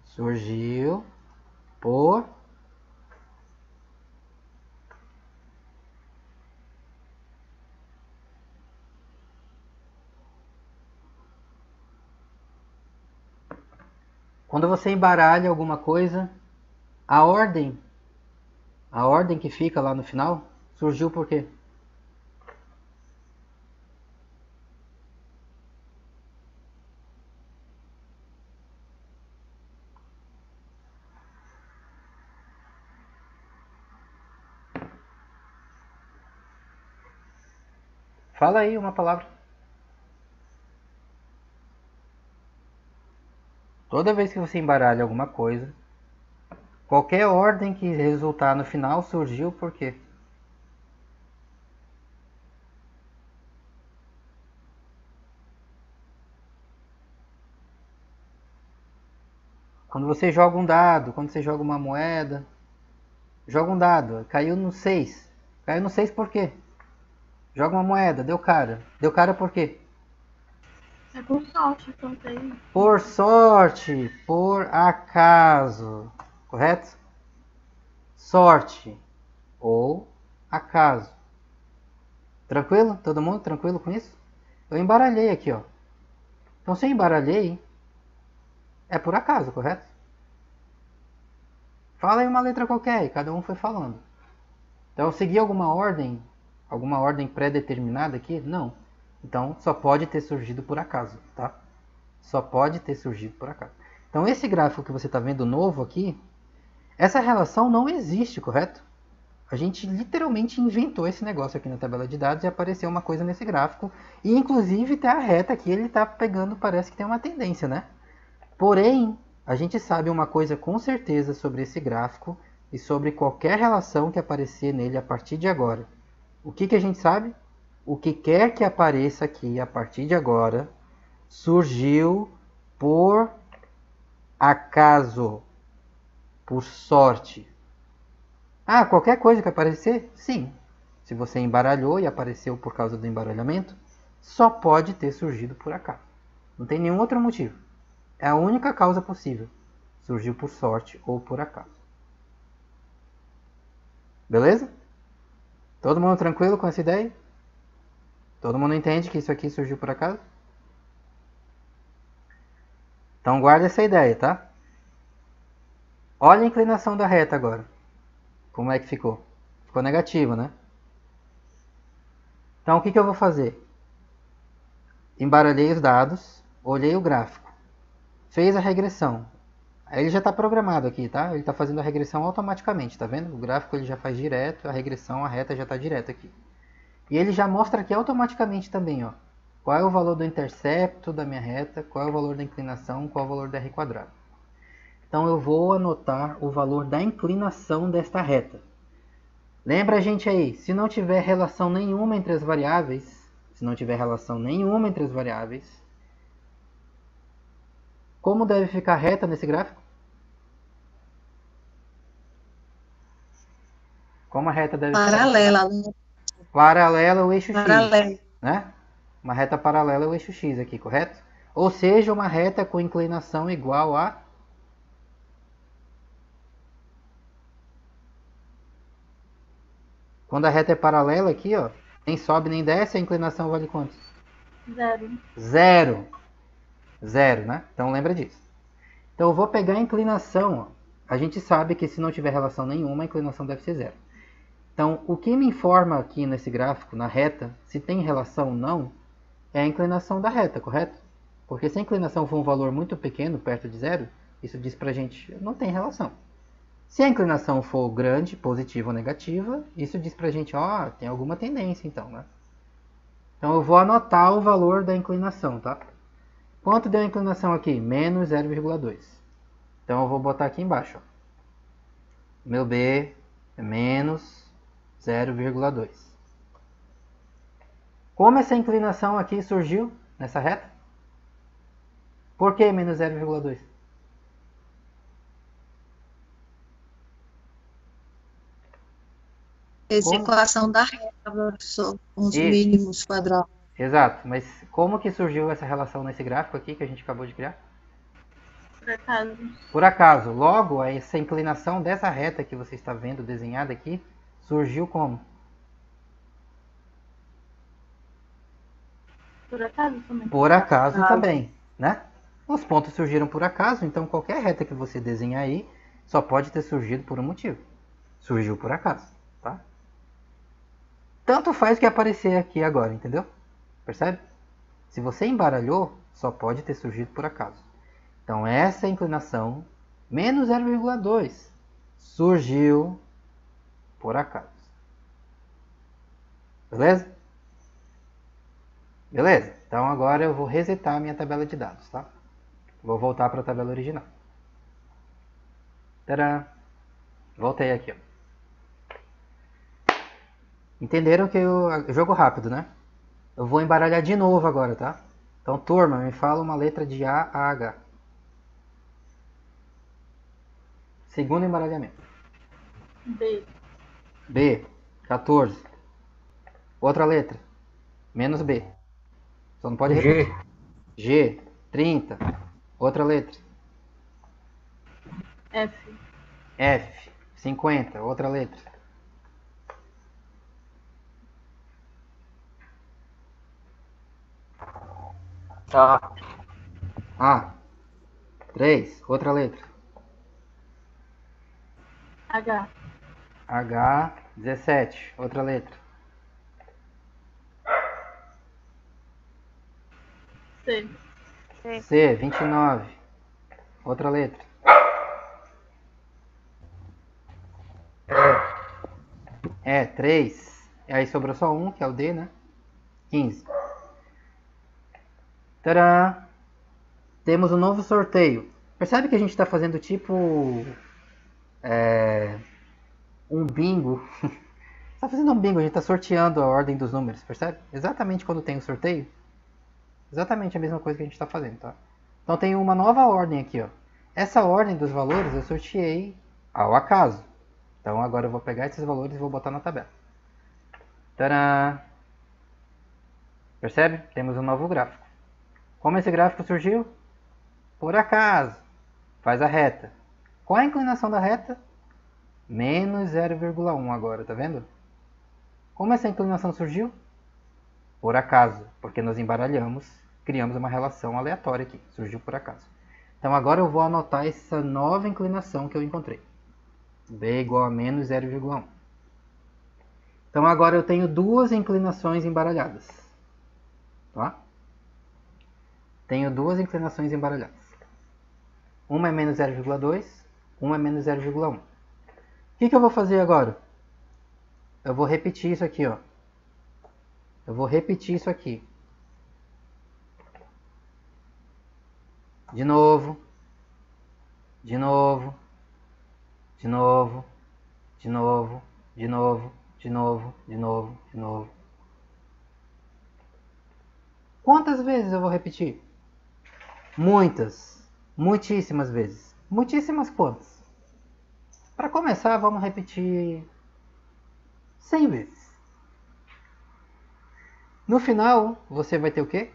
Speaker 1: Surgiu por quando você embaralha alguma coisa, a ordem que fica lá no final surgiu por quê? Fala aí uma palavra. Toda vez que você embaralha alguma coisa, qualquer ordem que resultar no final surgiu por quê? Quando você joga um dado, quando você joga uma moeda, joga um dado, caiu no 6. Caiu no 6 por quê? Joga uma moeda, deu cara. Deu cara por quê?
Speaker 2: É por sorte, contei.
Speaker 1: Por sorte, por acaso. Correto? Sorte ou acaso. Tranquilo? Todo mundo tranquilo com isso? Eu embaralhei aqui, ó. Então se eu embaralhei, é por acaso, correto? Fala aí uma letra qualquer, e cada um foi falando. Então eu segui alguma ordem pré-determinada aqui? Não. Então só pode ter surgido por acaso, tá? Só pode ter surgido por acaso. Então esse gráfico que você está vendo novo aqui, essa relação não existe, correto? A gente literalmente inventou esse negócio aqui na tabela de dados e apareceu uma coisa nesse gráfico. E inclusive tem a reta aqui, ele está pegando, parece que tem uma tendência, né? Porém, a gente sabe uma coisa com certeza sobre esse gráfico e sobre qualquer relação que aparecer nele a partir de agora. O que a gente sabe? O que quer que apareça aqui a partir de agora surgiu por acaso, por sorte. Ah, qualquer coisa que aparecer? Sim. Se você embaralhou e apareceu por causa do embaralhamento, só pode ter surgido por acaso. Não tem nenhum outro motivo. É a única causa possível. Surgiu por sorte ou por acaso. Beleza? Todo mundo tranquilo com essa ideia? Todo mundo entende que isso aqui surgiu por acaso? Então guarda essa ideia, tá? Olha a inclinação da reta agora. Como é que ficou? Ficou negativo, né? Então o que eu vou fazer? Embaralhei os dados, olhei o gráfico, fez a regressão. Aí ele já está programado aqui, tá? Ele está fazendo a regressão automaticamente, tá vendo? O gráfico ele já faz direto, a regressão, a reta já está direto aqui. E ele já mostra aqui automaticamente também, ó. Qual é o valor do intercepto da minha reta, qual é o valor da inclinação, qual é o valor da r quadrado. Então eu vou anotar o valor da inclinação desta reta. Lembra a gente aí, se não tiver relação nenhuma entre as variáveis, como deve ficar a reta nesse gráfico? Como a reta deve ficar?
Speaker 4: Paralela.
Speaker 1: Paralela ao eixo
Speaker 4: Paralela.
Speaker 1: X, né? Uma reta paralela ao eixo X aqui, correto? Ou seja, uma reta com inclinação igual a... Quando a reta é paralela aqui, ó, nem sobe nem desce, a inclinação vale quanto?
Speaker 2: 0.
Speaker 1: Zero. Zero, né? Então lembra disso. Então eu vou pegar a inclinação, ó. A gente sabe que se não tiver relação nenhuma, a inclinação deve ser zero. Então, o que me informa aqui nesse gráfico, na reta, se tem relação ou não, é a inclinação da reta, correto? Porque se a inclinação for um valor muito pequeno, perto de zero, isso diz pra gente, não tem relação. Se a inclinação for grande, positiva ou negativa, isso diz pra gente, ó, tem alguma tendência então, né? Então eu vou anotar o valor da inclinação, tá? Quanto deu a inclinação aqui? Menos 0,2. Então eu vou botar aqui embaixo, ó. Meu B é menos 0,2. Como essa inclinação aqui surgiu nessa reta? Por que menos 0,2?
Speaker 4: Essa
Speaker 1: Como?
Speaker 4: equação da reta, professor, com os
Speaker 1: Isso.
Speaker 4: mínimos quadrados.
Speaker 1: Exato, mas como que surgiu essa relação nesse gráfico aqui que a gente acabou de criar?
Speaker 2: Por acaso.
Speaker 1: Por acaso, logo essa inclinação dessa reta que você está vendo desenhada aqui surgiu como?
Speaker 2: Por acaso também.
Speaker 1: Por acaso também, né? Os pontos surgiram por acaso, então qualquer reta que você desenhar aí só pode ter surgido por um motivo. Surgiu por acaso, tá? Tanto faz o que aparecer aqui agora, entendeu? Percebe? Se você embaralhou, só pode ter surgido por acaso. Então essa inclinação, menos 0,2, surgiu por acaso. Beleza? Beleza? Então agora eu vou resetar a minha tabela de dados, tá? Vou voltar para a tabela original. Tadã! Voltei aqui, ó. Entenderam que jogo rápido, né? Eu vou embaralhar de novo agora, tá? Então, turma, me fala uma letra de A a H. Segundo embaralhamento.
Speaker 2: B.
Speaker 1: B, 14. Outra letra. Menos B. Só não pode repetir. G, 30. Outra letra.
Speaker 2: F.
Speaker 1: F, 50. Outra letra.
Speaker 3: Tá.
Speaker 1: A, 3. Outra letra.
Speaker 2: H.
Speaker 1: H, 17. Outra letra.
Speaker 2: C.
Speaker 1: C, 29. Outra letra. E, 3. Aí sobrou só um, que é o D, né? 15. Tcharam! Temos um novo sorteio. Percebe que a gente está fazendo tipo um bingo. Está fazendo um bingo, a gente está sorteando a ordem dos números, percebe? Exatamente quando tem o sorteio. Exatamente a mesma coisa que a gente está fazendo, tá? Então tem uma nova ordem aqui, ó. Essa ordem dos valores eu sorteei ao acaso. Então agora eu vou pegar esses valores e vou botar na tabela. Tcharam! Percebe? Temos um novo gráfico. Como esse gráfico surgiu? Por acaso. Faz a reta. Qual é a inclinação da reta? Menos 0,1 agora, tá vendo? Como essa inclinação surgiu? Por acaso, porque nós embaralhamos, criamos uma relação aleatória aqui. Surgiu por acaso. Então agora eu vou anotar essa nova inclinação que eu encontrei. B igual a menos 0,1. Então agora eu tenho duas inclinações embaralhadas. Tá? Tenho duas inclinações embaralhadas. Uma é menos 0,2, uma é menos 0,1. O que eu vou fazer agora? Eu vou repetir isso aqui, ó. Eu vou repetir isso aqui. De novo. De novo. De novo. De novo. De novo. De novo. De novo. De novo. Quantas vezes eu vou repetir? Muitas. Muitíssimas vezes. Muitíssimas quantas? Para começar, vamos repetir 100 vezes. No final, você vai ter o quê?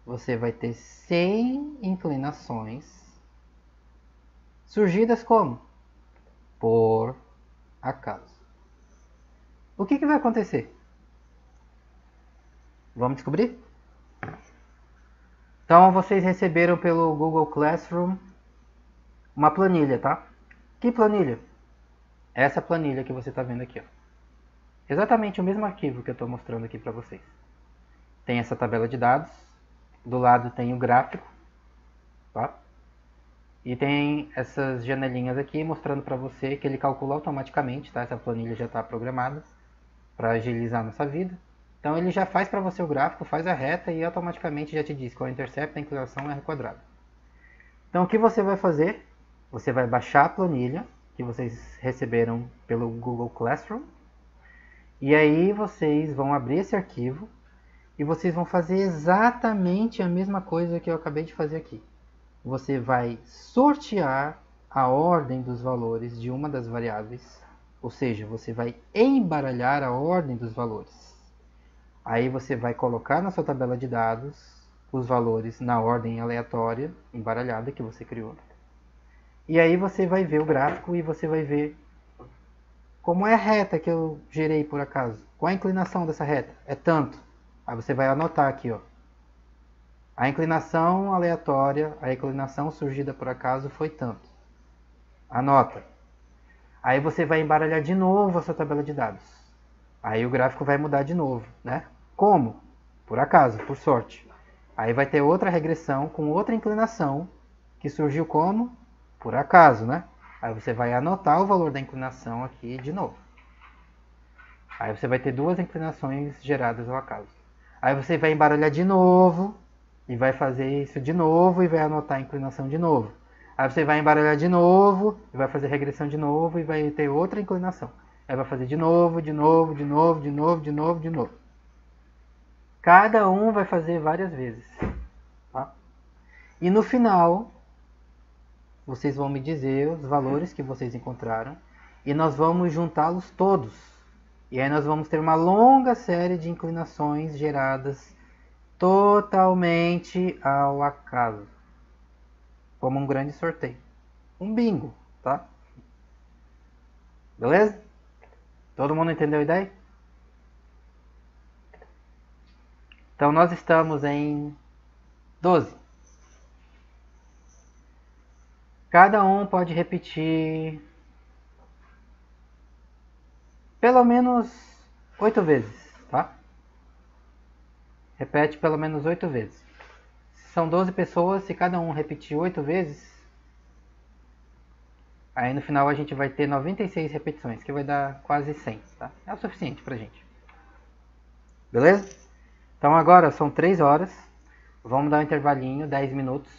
Speaker 1: Você vai ter 100 inclinações surgidas como? Por acaso. O que vai acontecer? Vamos descobrir? Então, vocês receberam pelo Google Classroom uma planilha, tá? Que planilha? Essa planilha que você está vendo aqui, ó. Exatamente o mesmo arquivo que eu estou mostrando aqui para vocês. Tem essa tabela de dados, do lado tem o gráfico, tá? E tem essas janelinhas aqui mostrando para você que ele calcula automaticamente, tá? Essa planilha já está programada para agilizar a nossa vida. Então ele já faz para você o gráfico, faz a reta e automaticamente já te diz qual é o intercepto, a inclinação é r quadrado. Então o que você vai fazer? Você vai baixar a planilha que vocês receberam pelo Google Classroom. E aí vocês vão abrir esse arquivo e vocês vão fazer exatamente a mesma coisa que eu acabei de fazer aqui. Você vai sortear a ordem dos valores de uma das variáveis, ou seja, você vai embaralhar a ordem dos valores. Aí você vai colocar na sua tabela de dados os valores na ordem aleatória, embaralhada, que você criou. E aí você vai ver o gráfico e você vai ver como é a reta que eu gerei por acaso. Qual a inclinação dessa reta? É tanto. Aí você vai anotar aqui, ó. A inclinação aleatória, a inclinação surgida por acaso foi tanto. Anota. Aí você vai embaralhar de novo a sua tabela de dados. Aí o gráfico vai mudar de novo, né? Como? Por acaso, por sorte. Aí vai ter outra regressão com outra inclinação que surgiu como? Por acaso, né? Aí você vai anotar o valor da inclinação aqui de novo. Aí você vai ter duas inclinações geradas ao acaso. Aí você vai embaralhar de novo e vai fazer isso de novo e vai anotar a inclinação de novo. Aí você vai embaralhar de novo e vai fazer regressão de novo e vai ter outra inclinação. Aí vai fazer de novo, de novo, de novo, de novo, de novo, de novo. Cada um vai fazer várias vezes. Tá? E no final, vocês vão me dizer os valores que vocês encontraram e nós vamos juntá-los todos. E aí nós vamos ter uma longa série de inclinações geradas totalmente ao acaso. Como um grande sorteio. Um bingo, tá? Beleza? Todo mundo entendeu a ideia? Então nós estamos em 12. Cada um pode repetir pelo menos 8 vezes, tá? Repete pelo menos 8 vezes. Se são 12 pessoas, se cada um repetir 8 vezes, aí no final a gente vai ter 96 repetições, que vai dar quase 100, tá? É o suficiente pra gente. Beleza? Então agora são 3 horas. Vamos dar um intervalinho, 10 minutos.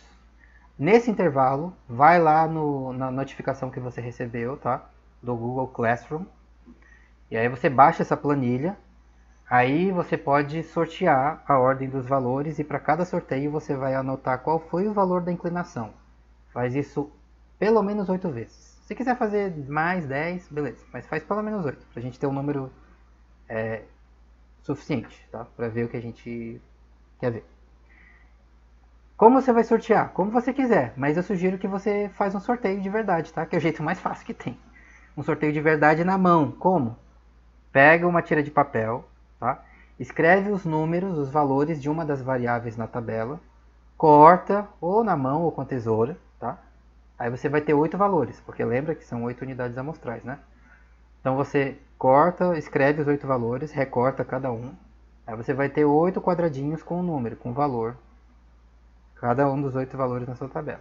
Speaker 1: Nesse intervalo, vai lá na notificação que você recebeu, tá? Do Google Classroom. E aí você baixa essa planilha. Aí você pode sortear a ordem dos valores e para cada sorteio você vai anotar qual foi o valor da inclinação. Faz isso pelo menos 8 vezes. Se quiser fazer mais 10, beleza. Mas faz pelo menos 8, para a gente ter um número suficiente, tá? Para ver o que a gente quer ver. Como você vai sortear? Como você quiser, mas eu sugiro que você faça um sorteio de verdade, tá? Que é o jeito mais fácil que tem. Um sorteio de verdade na mão. Como? Pega uma tira de papel, tá? Escreve os números, os valores de uma das variáveis na tabela, corta ou na mão ou com a tesoura, tá? Aí você vai ter 8 valores, porque lembra que são 8 unidades amostrais, né? Então você corta, escreve os 8 valores, recorta cada um. Aí você vai ter 8 quadradinhos com o número, com o valor. Cada um dos 8 valores na sua tabela.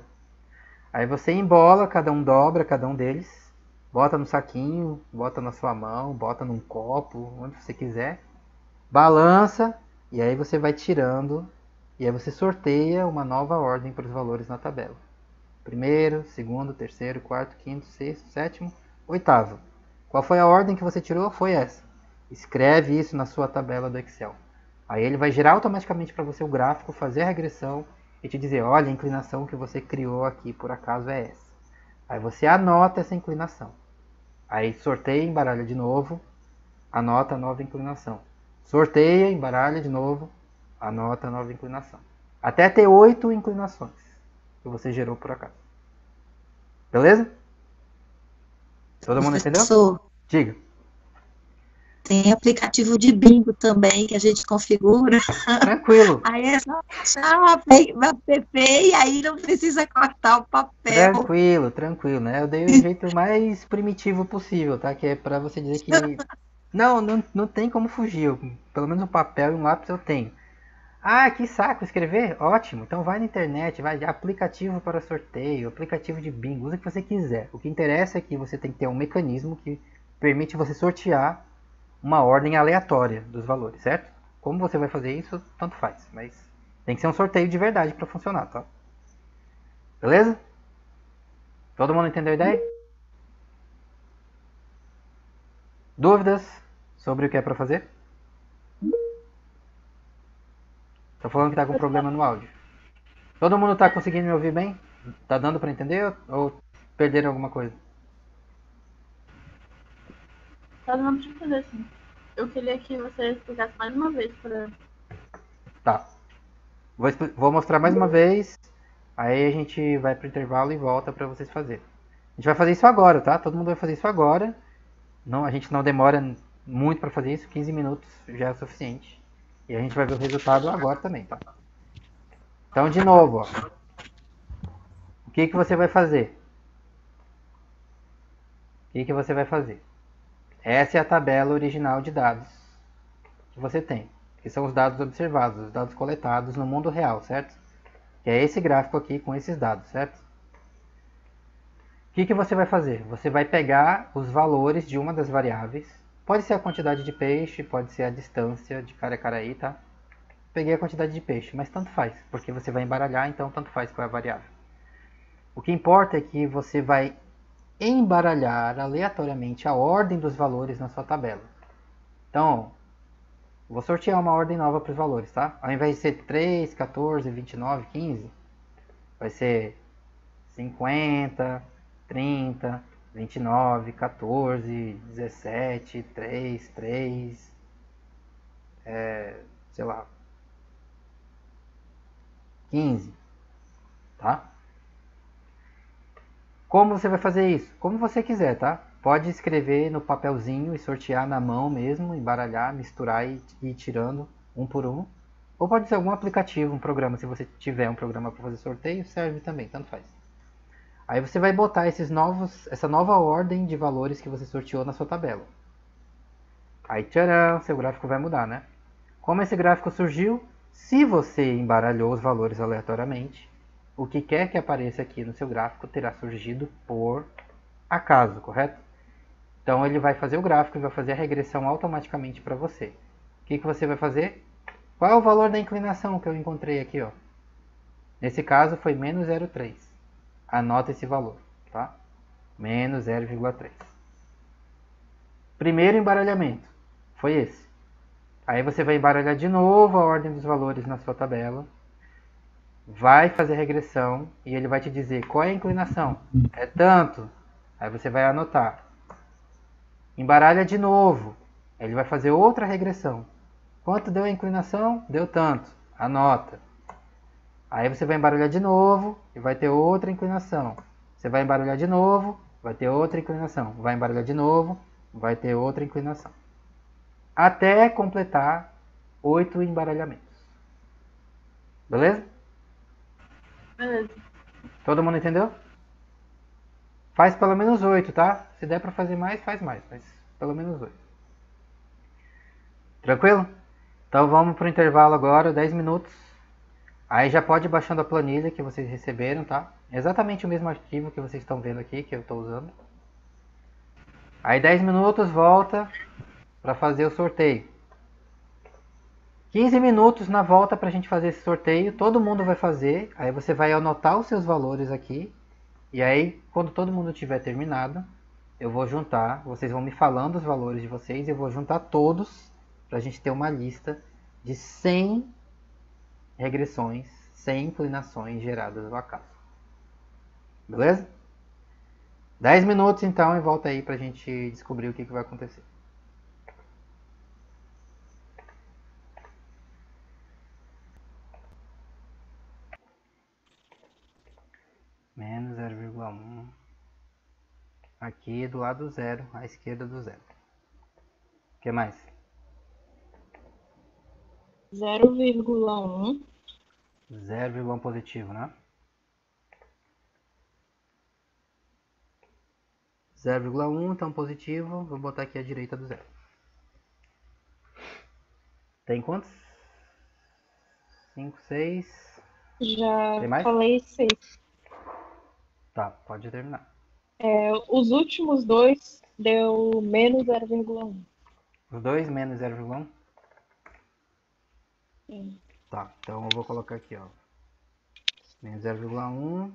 Speaker 1: Aí você embola, cada um dobra cada um deles. Bota no saquinho, bota na sua mão, bota num copo, onde você quiser. Balança e aí você vai tirando. E aí você sorteia uma nova ordem para os valores na tabela. Primeiro, segundo, terceiro, quarto, quinto, sexto, sétimo, oitavo. Qual foi a ordem que você tirou? Foi essa. Escreve isso na sua tabela do Excel. Aí ele vai gerar automaticamente para você o gráfico, fazer a regressão e te dizer, olha, a inclinação que você criou aqui por acaso é essa. Aí você anota essa inclinação. Aí sorteia, embaralha de novo, anota a nova inclinação. Sorteia, embaralha de novo, anota a nova inclinação. Até ter 8 inclinações que você gerou por acaso. Beleza? Todo mundo entendeu?
Speaker 4: Professor,
Speaker 1: Diga.
Speaker 4: tem aplicativo de bingo também que a gente configura.
Speaker 1: Tranquilo.
Speaker 4: Aí é só achar uma app e aí não precisa cortar o papel.
Speaker 1: Tranquilo, tranquilo, né? Eu dei o jeito mais primitivo possível, tá? Que é pra você dizer que não tem como fugir. Pelo menos um papel e um lápis eu tenho. Ah, que saco escrever? Ótimo. Então vai na internet, vai de aplicativo para sorteio, aplicativo de bingo, usa o que você quiser. O que interessa é que você tem que ter um mecanismo que permite você sortear uma ordem aleatória dos valores, certo? Como você vai fazer isso, tanto faz, mas tem que ser um sorteio de verdade para funcionar, tá? Beleza? Todo mundo entendeu a ideia? Dúvidas sobre o que é para fazer? Tô falando que tá com problema no áudio. Todo mundo tá conseguindo me ouvir bem? Tá dando para entender ou perderam alguma coisa?
Speaker 2: Tá dando pra fazer assim. Eu queria que você explicasse mais uma vez para.
Speaker 1: Tá. Vou mostrar mais uma vez. Aí a gente vai pro intervalo e volta para vocês fazerem. A gente vai fazer isso agora, tá? Todo mundo vai fazer isso agora. Não, a gente não demora muito para fazer isso. 15 minutos já é o suficiente. E a gente vai ver o resultado agora também, tá? Então, de novo, ó. O que você vai fazer? O que você vai fazer? Essa é a tabela original de dados que você tem. Que são os dados observados, os dados coletados no mundo real, certo? Que é esse gráfico aqui com esses dados, certo? O que você vai fazer? Você vai pegar os valores de uma das variáveis. Pode ser a quantidade de peixe, pode ser a distância de Caracaraí, tá? Peguei a quantidade de peixe, mas tanto faz, porque você vai embaralhar, então tanto faz qual é a variável. O que importa é que você vai embaralhar aleatoriamente a ordem dos valores na sua tabela. Então, vou sortear uma ordem nova para os valores, tá? Ao invés de ser 3, 14, 29, 15, vai ser 50, 30, 29, 14, 17, 3, 3, sei lá, 15, tá? Como você vai fazer isso? Como você quiser, tá? Pode escrever no papelzinho e sortear na mão mesmo, embaralhar, misturar e ir tirando um por um. Ou pode ser algum aplicativo, um programa. Se você tiver um programa para fazer sorteio, serve também, tanto faz. Aí você vai botar essa nova ordem de valores que você sorteou na sua tabela. Aí, tcharam, seu gráfico vai mudar, né? Como esse gráfico surgiu? Se você embaralhou os valores aleatoriamente, o que quer que apareça aqui no seu gráfico terá surgido por acaso, correto? Então ele vai fazer o gráfico e vai fazer a regressão automaticamente para você. O que você vai fazer? Qual é o valor da inclinação que eu encontrei aqui, ó? Nesse caso foi menos 0,3. Anota esse valor, tá? Menos 0,3. Primeiro embaralhamento foi esse. Aí você vai embaralhar de novo a ordem dos valores na sua tabela. Vai fazer regressão e ele vai te dizer qual é a inclinação. É tanto. Aí você vai anotar. Embaralha de novo. Ele vai fazer outra regressão. Quanto deu a inclinação? Deu tanto. Anota. Aí você vai embaralhar de novo e vai ter outra inclinação. Você vai embaralhar de novo, vai ter outra inclinação. Vai embaralhar de novo, vai ter outra inclinação. Até completar 8 embaralhamentos. Beleza?
Speaker 2: Beleza.
Speaker 1: Todo mundo entendeu? Faz pelo menos 8, tá? Se der pra fazer mais, faz mais. Mas pelo menos 8. Tranquilo? Então vamos pro intervalo agora, 10 minutos. Aí já pode ir baixando a planilha que vocês receberam, tá? Exatamente o mesmo arquivo que vocês estão vendo aqui, que eu estou usando. Aí 10 minutos, volta para fazer o sorteio. 15 minutos na volta para a gente fazer esse sorteio. Todo mundo vai fazer. Aí você vai anotar os seus valores aqui. E aí, quando todo mundo tiver terminado, eu vou juntar. Vocês vão me falando os valores de vocês. E eu vou juntar todos para a gente ter uma lista de 100 regressões, 100 inclinações geradas ao acaso. Beleza? 10 minutos então e volta aí pra gente descobrir o que vai acontecer. Menos 0,1. Aqui do lado zero, à esquerda do zero. O que mais?
Speaker 2: 0,1.
Speaker 1: 0,1 positivo, né? 0,1, então positivo. Vou botar aqui à direita do zero. Tem quantos? 5, 6.
Speaker 2: Já
Speaker 1: Tem mais?
Speaker 2: falei 6.
Speaker 1: Tá, pode terminar.
Speaker 2: Os últimos dois deu menos 0,1.
Speaker 1: Os dois menos 0,1?
Speaker 2: Sim.
Speaker 1: Tá, então eu vou colocar aqui, ó. Menos 0,1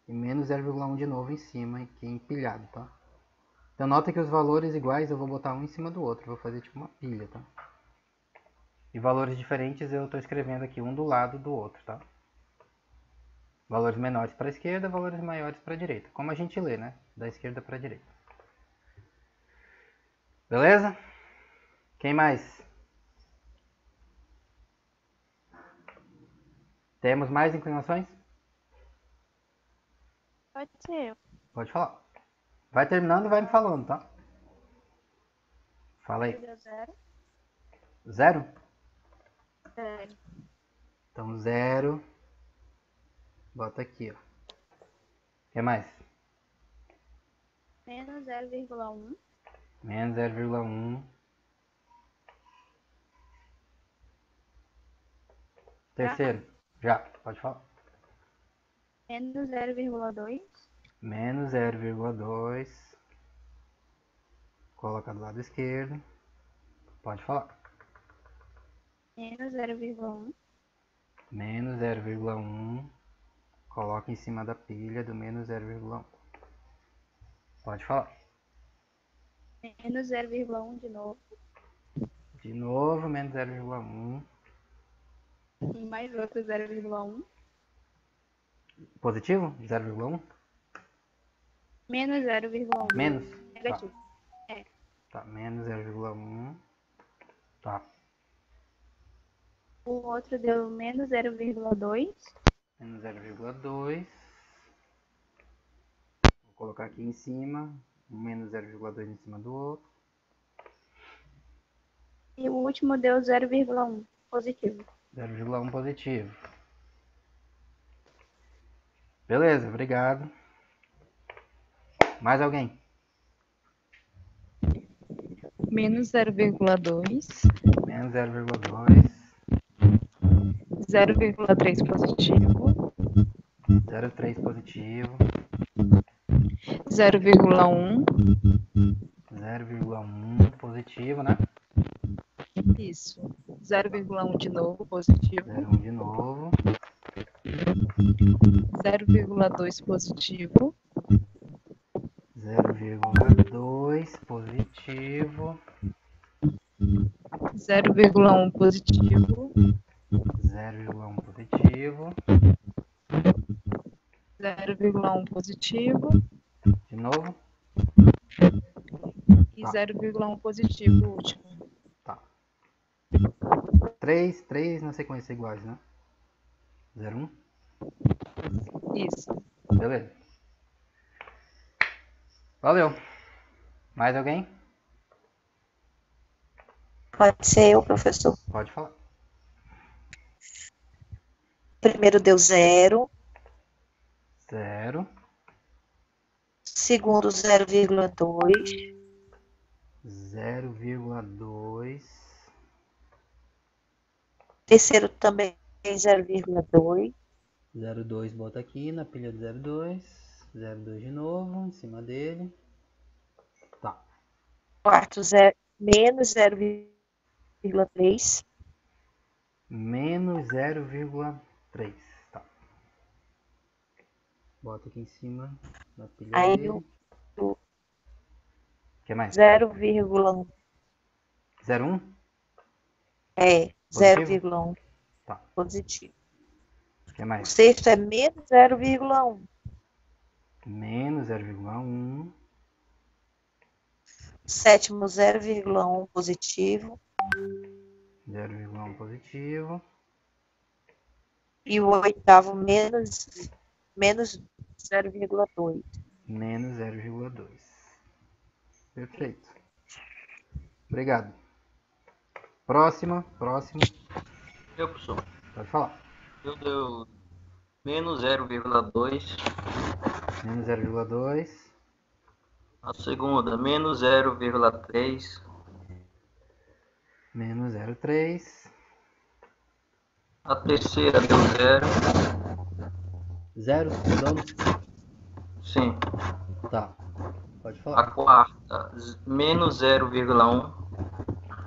Speaker 1: e menos 0,1 de novo em cima, aqui empilhado, tá? Então nota que os valores iguais eu vou botar um em cima do outro, vou fazer tipo uma pilha, tá? E valores diferentes eu estou escrevendo aqui um do lado do outro, tá? Valores menores para a esquerda, valores maiores para a direita. Como a gente lê, né? Da esquerda para a direita. Beleza? Quem mais? Temos mais inclinações?
Speaker 5: Pode ser.
Speaker 1: Pode falar. Vai terminando e vai me falando, tá? Fala aí.
Speaker 5: Deu 0.
Speaker 1: 0?
Speaker 5: 0.
Speaker 1: Então 0. Bota aqui, ó. O que mais?
Speaker 5: Menos 0,1.
Speaker 1: Menos 0,1. Terceiro. Já. Pode falar.
Speaker 5: Menos 0,2.
Speaker 1: Menos 0,2. Coloca do lado esquerdo. Pode falar.
Speaker 5: Menos 0,1.
Speaker 1: Menos 0,1. Coloca em cima da pilha do menos 0,1. Pode falar.
Speaker 5: Menos 0,1 de novo.
Speaker 1: De novo, menos 0,1.
Speaker 5: E mais outro 0,1.
Speaker 1: Positivo? 0,1?
Speaker 5: Menos 0,1.
Speaker 1: Menos?
Speaker 5: Negativo.
Speaker 1: Tá, menos 0,1. Tá.
Speaker 5: O outro deu menos 0,2.
Speaker 1: Menos 0,2. Vou colocar aqui em cima. Menos 0,2 em cima do outro.
Speaker 5: E o último deu 0,1. Positivo.
Speaker 1: 0,1 positivo. Beleza, obrigado. Mais alguém?
Speaker 6: Menos 0,2,
Speaker 1: Menos 0,2.
Speaker 6: 0,3 positivo,
Speaker 1: 0,3 positivo.
Speaker 6: 0,1,
Speaker 1: 0,1 positivo, né?
Speaker 6: isso, 0,1 de novo, positivo,
Speaker 1: 0,1 de novo.
Speaker 6: 0,2 positivo,
Speaker 1: 0,2 positivo.
Speaker 6: 0,1 positivo,
Speaker 1: 0,1 positivo.
Speaker 6: 0,1 positivo
Speaker 1: De novo.
Speaker 6: e
Speaker 1: Tá.
Speaker 6: 0,1 positivo, o último.
Speaker 1: Tá. 3 na sequência iguais, né? 0,1.
Speaker 6: Isso.
Speaker 1: Beleza. Valeu. Mais alguém?
Speaker 4: Pode ser eu, professor.
Speaker 1: Pode falar.
Speaker 4: Primeiro deu 0,
Speaker 1: 0,
Speaker 4: segundo 0,2,
Speaker 1: 0,2,
Speaker 4: terceiro também 0,2,
Speaker 1: 0,2 bota aqui na pilha do 0,2, 0,2 de novo, em cima dele. Tá.
Speaker 4: quarto menos 0,3,
Speaker 1: Menos 0,3. Tá. Bota aqui em cima da pilha
Speaker 4: aí
Speaker 1: dele.
Speaker 4: o
Speaker 1: O que mais?
Speaker 4: 0,1
Speaker 1: 0,1?
Speaker 4: é
Speaker 1: Positivo?
Speaker 4: 0,1
Speaker 1: Tá.
Speaker 4: positivo.
Speaker 1: O que
Speaker 4: O
Speaker 1: mais?
Speaker 4: sexto é menos 0,1.
Speaker 1: Menos 0,1.
Speaker 4: Sétimo 0,1 positivo.
Speaker 1: 0,1 positivo.
Speaker 4: E o oitavo menos 0,2.
Speaker 1: Menos 0,2. Perfeito. Obrigado. Próximo.
Speaker 3: Eu, professor.
Speaker 1: Pode falar.
Speaker 3: Eu deu menos 0,2.
Speaker 1: Menos 0,2.
Speaker 3: A segunda, menos 0,3.
Speaker 1: Menos 0,3.
Speaker 3: A A terceira deu 0.
Speaker 1: 0, mudamos?
Speaker 3: Sim.
Speaker 1: Tá. Pode
Speaker 3: A
Speaker 1: falar.
Speaker 3: quarta, menos 0,1.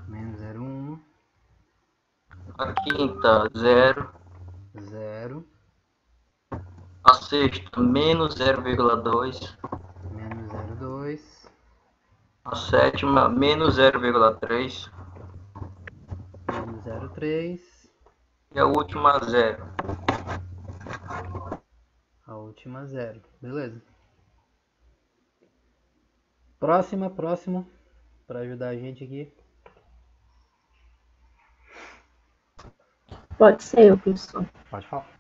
Speaker 1: Menos 0,1.
Speaker 3: A quinta, 0.
Speaker 1: 0.
Speaker 3: A sexta, menos 0,2.
Speaker 1: Menos 0,2.
Speaker 3: A sétima, menos 0,3.
Speaker 1: Menos 0,3.
Speaker 3: E a última, 0.
Speaker 1: A última 0. Beleza. Próximo. Para ajudar a gente aqui.
Speaker 4: Pode ser, eu, professor.
Speaker 1: Pode falar.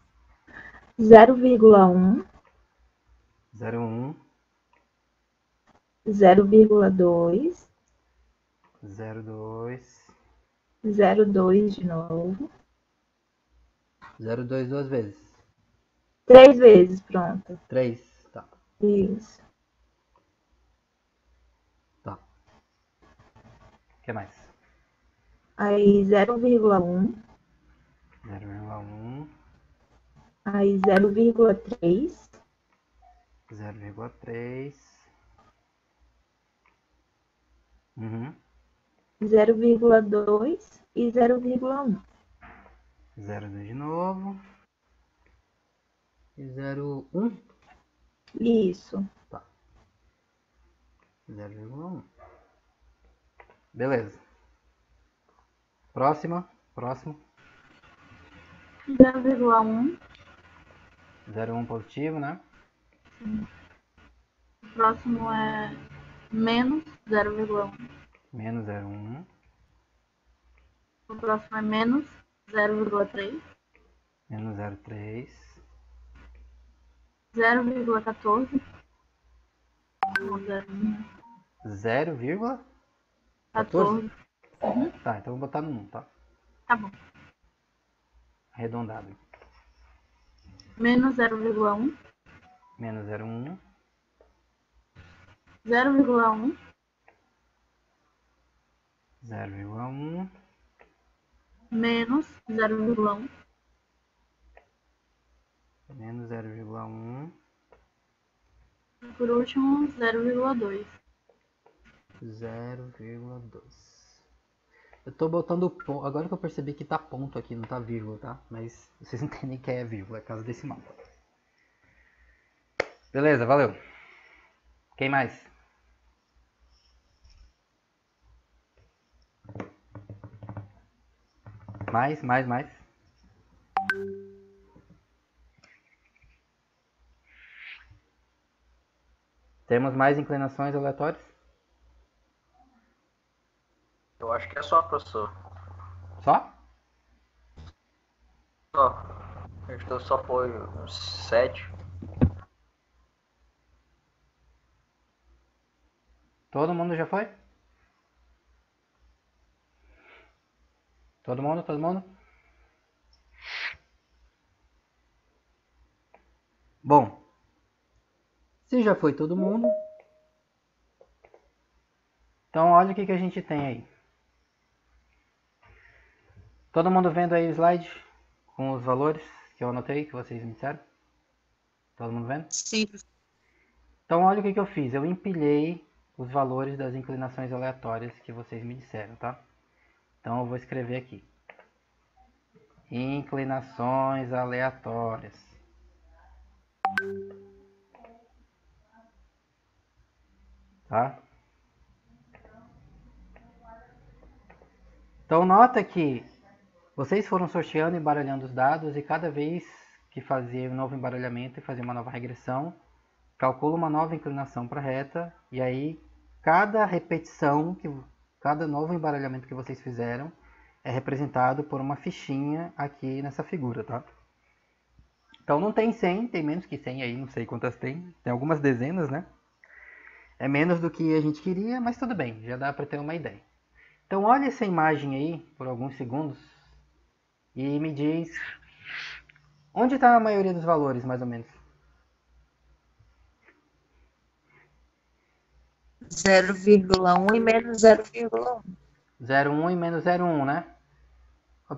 Speaker 4: 0,1,
Speaker 1: 0,1.
Speaker 4: 0,2,
Speaker 1: 0,2.
Speaker 4: 0,2 de novo.
Speaker 1: 0,2 duas vezes.
Speaker 4: 3 vezes, pronto.
Speaker 1: 3. Tá.
Speaker 4: Isso.
Speaker 1: Tá. O que mais?
Speaker 4: Aí 0,1,
Speaker 1: 0,1.
Speaker 4: aí 0,3,
Speaker 1: 0,3. Uhum.
Speaker 4: 0,2 e 0,1.
Speaker 1: 0,2 de novo. E 0,1.
Speaker 4: Isso.
Speaker 1: Tá. 0,1. Beleza. Próximo.
Speaker 5: 0,1.
Speaker 1: 0,1 positivo, né?
Speaker 5: O próximo é menos 0,1.
Speaker 1: Menos 0,1.
Speaker 5: O próximo é menos 0,3.
Speaker 1: Menos 0,3.
Speaker 5: 0,14. Ou
Speaker 1: 0,14?
Speaker 5: 0,14.
Speaker 1: Tá, então eu vou botar no 1, tá?
Speaker 5: Tá bom.
Speaker 1: Arredondado.
Speaker 5: Menos 0,1.
Speaker 1: Menos 0,1.
Speaker 5: 0,1.
Speaker 1: 0,1.
Speaker 5: Menos 0,1.
Speaker 1: Menos 0,1.
Speaker 5: E por último, 0,2.
Speaker 1: 0,2. Eu tô botando ponto. Agora que eu percebi que tá ponto aqui, não tá vírgula, tá? Mas vocês entendem que é vírgula, é casa decimal. Beleza, valeu. Quem mais? Mais. Temos mais inclinações aleatórias?
Speaker 3: Eu acho que é só, professor.
Speaker 1: Só?
Speaker 3: Só. Acho que só foi uns 7.
Speaker 1: Todo mundo já foi? Todo mundo? Bom, se já foi todo mundo, então olha o que a gente tem aí. Todo mundo vendo aí o slide com os valores que eu anotei, que vocês me disseram? Todo mundo vendo?
Speaker 4: Sim.
Speaker 1: Então olha o que eu fiz. Eu empilhei os valores das inclinações aleatórias que vocês me disseram, tá? Então eu vou escrever aqui. Inclinações aleatórias. Tá? Então nota que vocês foram sorteando e embaralhando os dados e cada vez que fazia um novo embaralhamento e fazia uma nova regressão, calcula uma nova inclinação para a reta e aí cada repetição, cada novo embaralhamento que vocês fizeram é representado por uma fichinha aqui nessa figura, tá? Então não tem 100, tem menos que 100 aí, não sei quantas tem algumas dezenas, né? É menos do que a gente queria, mas tudo bem, já dá para ter uma ideia. Então olha essa imagem aí por alguns segundos e me diz onde está a maioria dos valores, mais ou menos.
Speaker 4: 0,1 e menos 0,1.
Speaker 1: 0,1 e menos 0,1, né?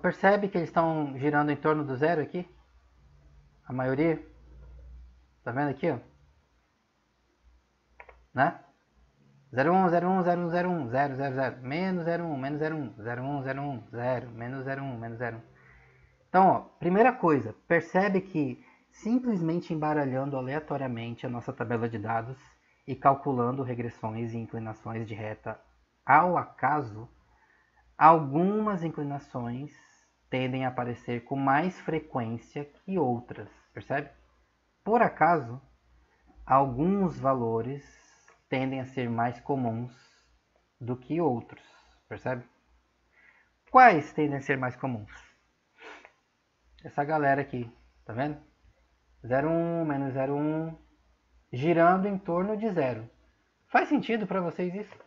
Speaker 1: Percebe que eles estão girando em torno do zero aqui? A maioria? Tá vendo aqui, ó? Né? 0,1, 0,1, 0,1, 0,1, 0, 0, 0, menos 0,1, menos 0,1, 0,1, 0,1, 0, menos 0,1, menos 0,1. Então, ó, primeira coisa, percebe que simplesmente embaralhando aleatoriamente a nossa tabela de dados e calculando regressões e inclinações de reta ao acaso, algumas inclinações tendem a aparecer com mais frequência que outras, percebe? Por acaso, alguns valores tendem a ser mais comuns do que outros, percebe? Quais tendem a ser mais comuns? Essa galera aqui, tá vendo? 0,1, menos 0,1, girando em torno de zero. Faz sentido para vocês isso?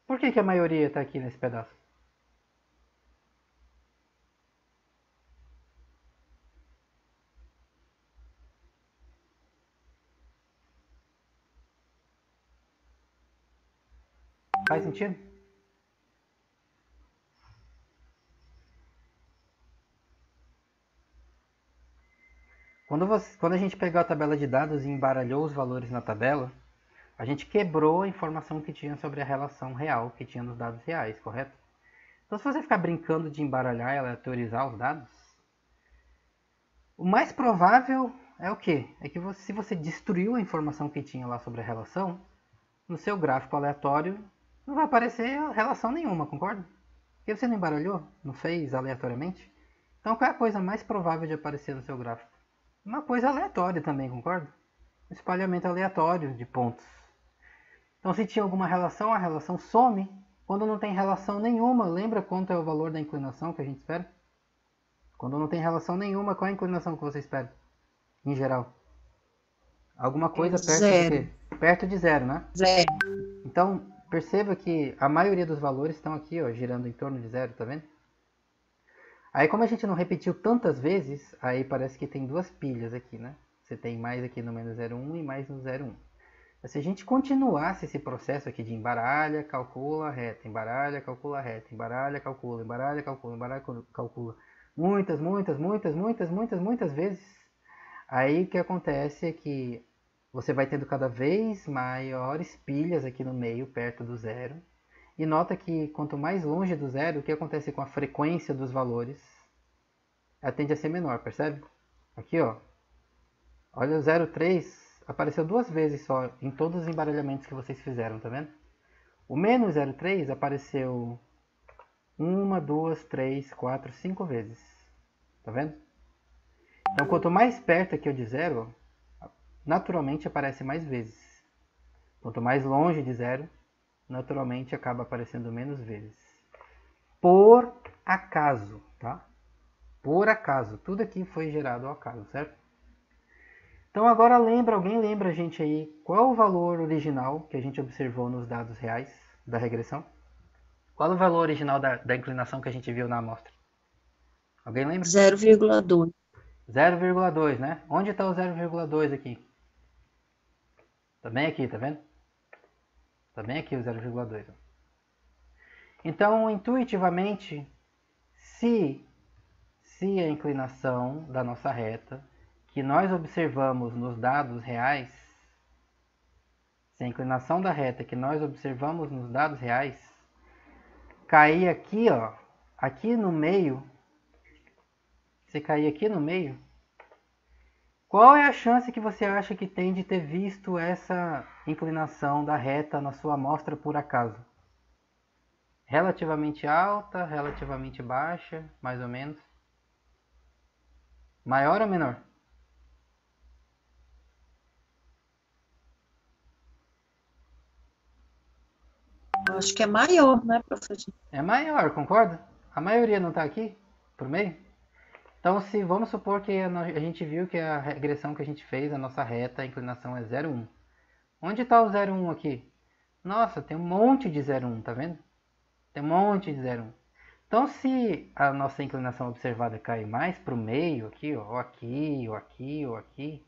Speaker 1: Por que a maioria está aqui nesse pedaço? Faz sentido? Quando a gente pegou a tabela de dados e embaralhou os valores na tabela, a gente quebrou a informação que tinha sobre a relação real que tinha nos dados reais, correto? Então, se você ficar brincando de embaralhar e aleatorizar os dados, o mais provável é o quê? É que se você destruiu a informação que tinha lá sobre a relação, no seu gráfico aleatório não vai aparecer relação nenhuma, concorda? Porque você não embaralhou, não fez aleatoriamente. Então, qual é a coisa mais provável de aparecer no seu gráfico? Uma coisa aleatória também, concorda? Um espalhamento aleatório de pontos. Então, se tinha alguma relação, a relação some. Quando não tem relação nenhuma, lembra quanto é o valor da inclinação que a gente espera? Quando não tem relação nenhuma, qual é a inclinação que você espera? Em geral. Alguma coisa perto
Speaker 4: Zero.
Speaker 1: de quê? Perto de zero, né?
Speaker 4: Zero.
Speaker 1: Então, perceba que a maioria dos valores estão aqui, ó, girando em torno de zero, tá vendo? Aí, como a gente não repetiu tantas vezes, aí parece que tem duas pilhas aqui, né? Você tem mais aqui no menos 0,1 e mais no 0,1. Se a gente continuasse esse processo aqui de embaralha, calcula, reta, embaralha, calcula, reta, embaralha, calcula, embaralha, calcula, embaralha, calcula, muitas vezes, aí o que acontece é que você vai tendo cada vez maiores pilhas aqui no meio, perto do zero. E nota que quanto mais longe do zero, o que acontece com a frequência dos valores? Ela tende a ser menor, percebe? Aqui, ó. Olha o 0,3, apareceu duas vezes só em todos os embaralhamentos que vocês fizeram, tá vendo? O menos 0,3 apareceu 1, 2, 3, 4, 5 vezes. Tá vendo? Então, quanto mais perto aqui de zero, naturalmente aparece mais vezes. Quanto mais longe de zero, naturalmente acaba aparecendo menos vezes. Por acaso, tá? Por acaso. Tudo aqui foi gerado ao acaso, certo? Então agora alguém lembra a gente aí qual é o valor original que a gente observou nos dados reais da regressão? Qual é o valor original da inclinação que a gente viu na amostra? Alguém lembra?
Speaker 4: 0,2.
Speaker 1: 0,2, né? Onde está o 0,2 aqui? Tá bem aqui, tá vendo? Tá bem aqui o 0,2. Então, intuitivamente, se a inclinação da nossa reta que nós observamos nos dados reais, se a inclinação da reta que nós observamos nos dados reais cair aqui, ó, aqui no meio, se cair aqui no meio, qual é a chance que você acha que tem de ter visto essa inclinação da reta na sua amostra por acaso? Relativamente alta, relativamente baixa, mais ou menos? Maior ou menor?
Speaker 4: Eu acho que é maior, né, professor?
Speaker 1: É maior, concorda? A maioria não está aqui, por meio? Então, se vamos supor que a gente viu que a regressão que a gente fez, a nossa reta, a inclinação é 0,1. Onde está o 0,1 aqui? Nossa, tem um monte de 0,1, tá vendo? Tem um monte de 0,1. Então, se a nossa inclinação observada cair mais para o meio, aqui, ó, ou aqui, ou aqui, ou aqui,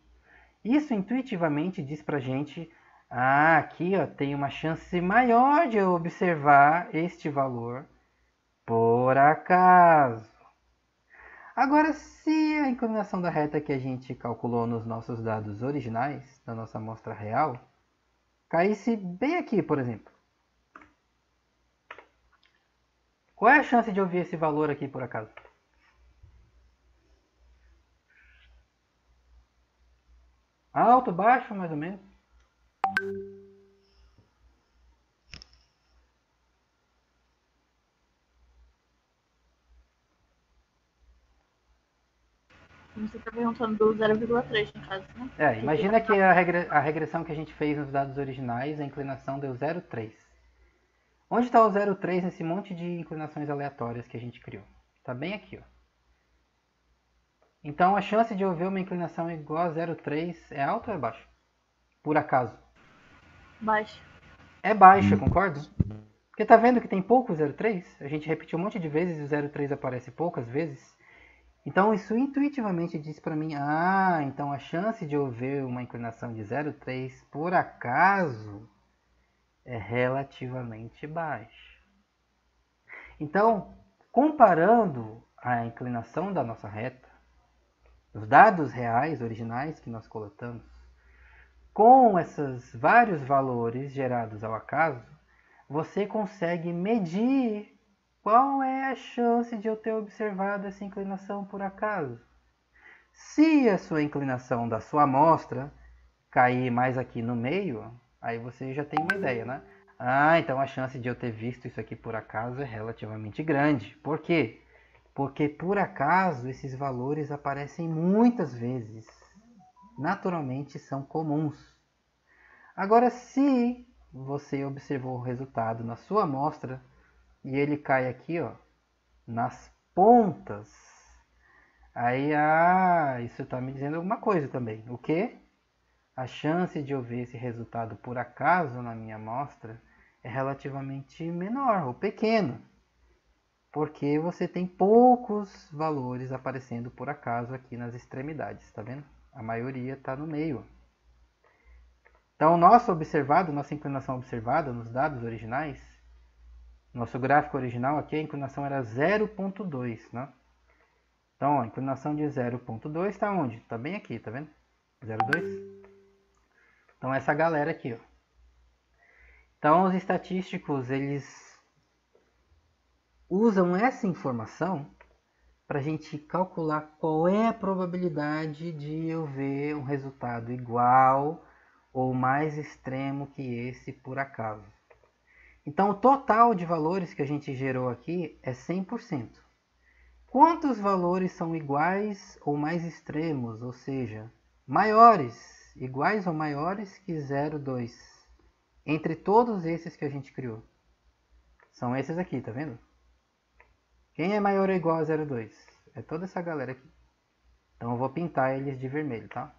Speaker 1: isso intuitivamente diz pra gente Ah, aqui ó, tem uma chance maior de eu observar este valor por acaso. Agora, se a inclinação da reta que a gente calculou nos nossos dados originais, da nossa amostra real, caísse bem aqui, por exemplo. Qual é a chance de eu ver esse valor aqui por acaso? Alto, baixo, mais ou menos?
Speaker 2: Você está perguntando do 0,3 no caso, né?
Speaker 1: Imagina que a regressão que a gente fez nos dados originais, a inclinação deu 0,3. Onde está o 0,3 nesse monte de inclinações aleatórias que a gente criou? Está bem aqui, ó. Então a chance de eu ver uma inclinação igual a 0,3 é alta ou é baixa? Por acaso?
Speaker 2: Baixa.
Speaker 1: É baixa, concorda? Porque tá vendo que tem pouco 0,3? A gente repetiu um monte de vezes e o 0,3 aparece poucas vezes. Então isso intuitivamente diz para mim, então a chance de eu ver uma inclinação de 0,3 por acaso é relativamente baixa. Então, comparando a inclinação da nossa reta, os dados reais, originais que nós coletamos, com esses vários valores gerados ao acaso, você consegue medir qual é a chance de eu ter observado essa inclinação por acaso. Se a sua inclinação da sua amostra cair mais aqui no meio, aí você já tem uma ideia, né? Então a chance de eu ter visto isso aqui por acaso é relativamente grande. Por quê? Porque por acaso esses valores aparecem muitas vezes. Naturalmente são comuns. Agora, se você observou o resultado na sua amostra e ele cai aqui, ó, nas pontas, aí isso está me dizendo alguma coisa também. O quê? A chance de eu ver esse resultado por acaso na minha amostra é relativamente menor ou pequeno, porque você tem poucos valores aparecendo por acaso aqui nas extremidades, tá vendo? A maioria está no meio. Então, nossa inclinação observada nos dados originais, nosso gráfico original aqui, a inclinação era 0,2, né? Então, a inclinação de 0,2 está onde? Está bem aqui, tá vendo? 0,2. Então, essa galera aqui, ó. Então, os estatísticos, eles usam essa informação para a gente calcular qual é a probabilidade de eu ver um resultado igual ou mais extremo que esse por acaso. Então, o total de valores que a gente gerou aqui é 100%. Quantos valores são iguais ou mais extremos, ou seja, maiores, iguais ou maiores que 0,2? Entre todos esses que a gente criou. São esses aqui, tá vendo? Quem é maior ou igual a 0,2? É toda essa galera aqui. Então eu vou pintar eles de vermelho, tá?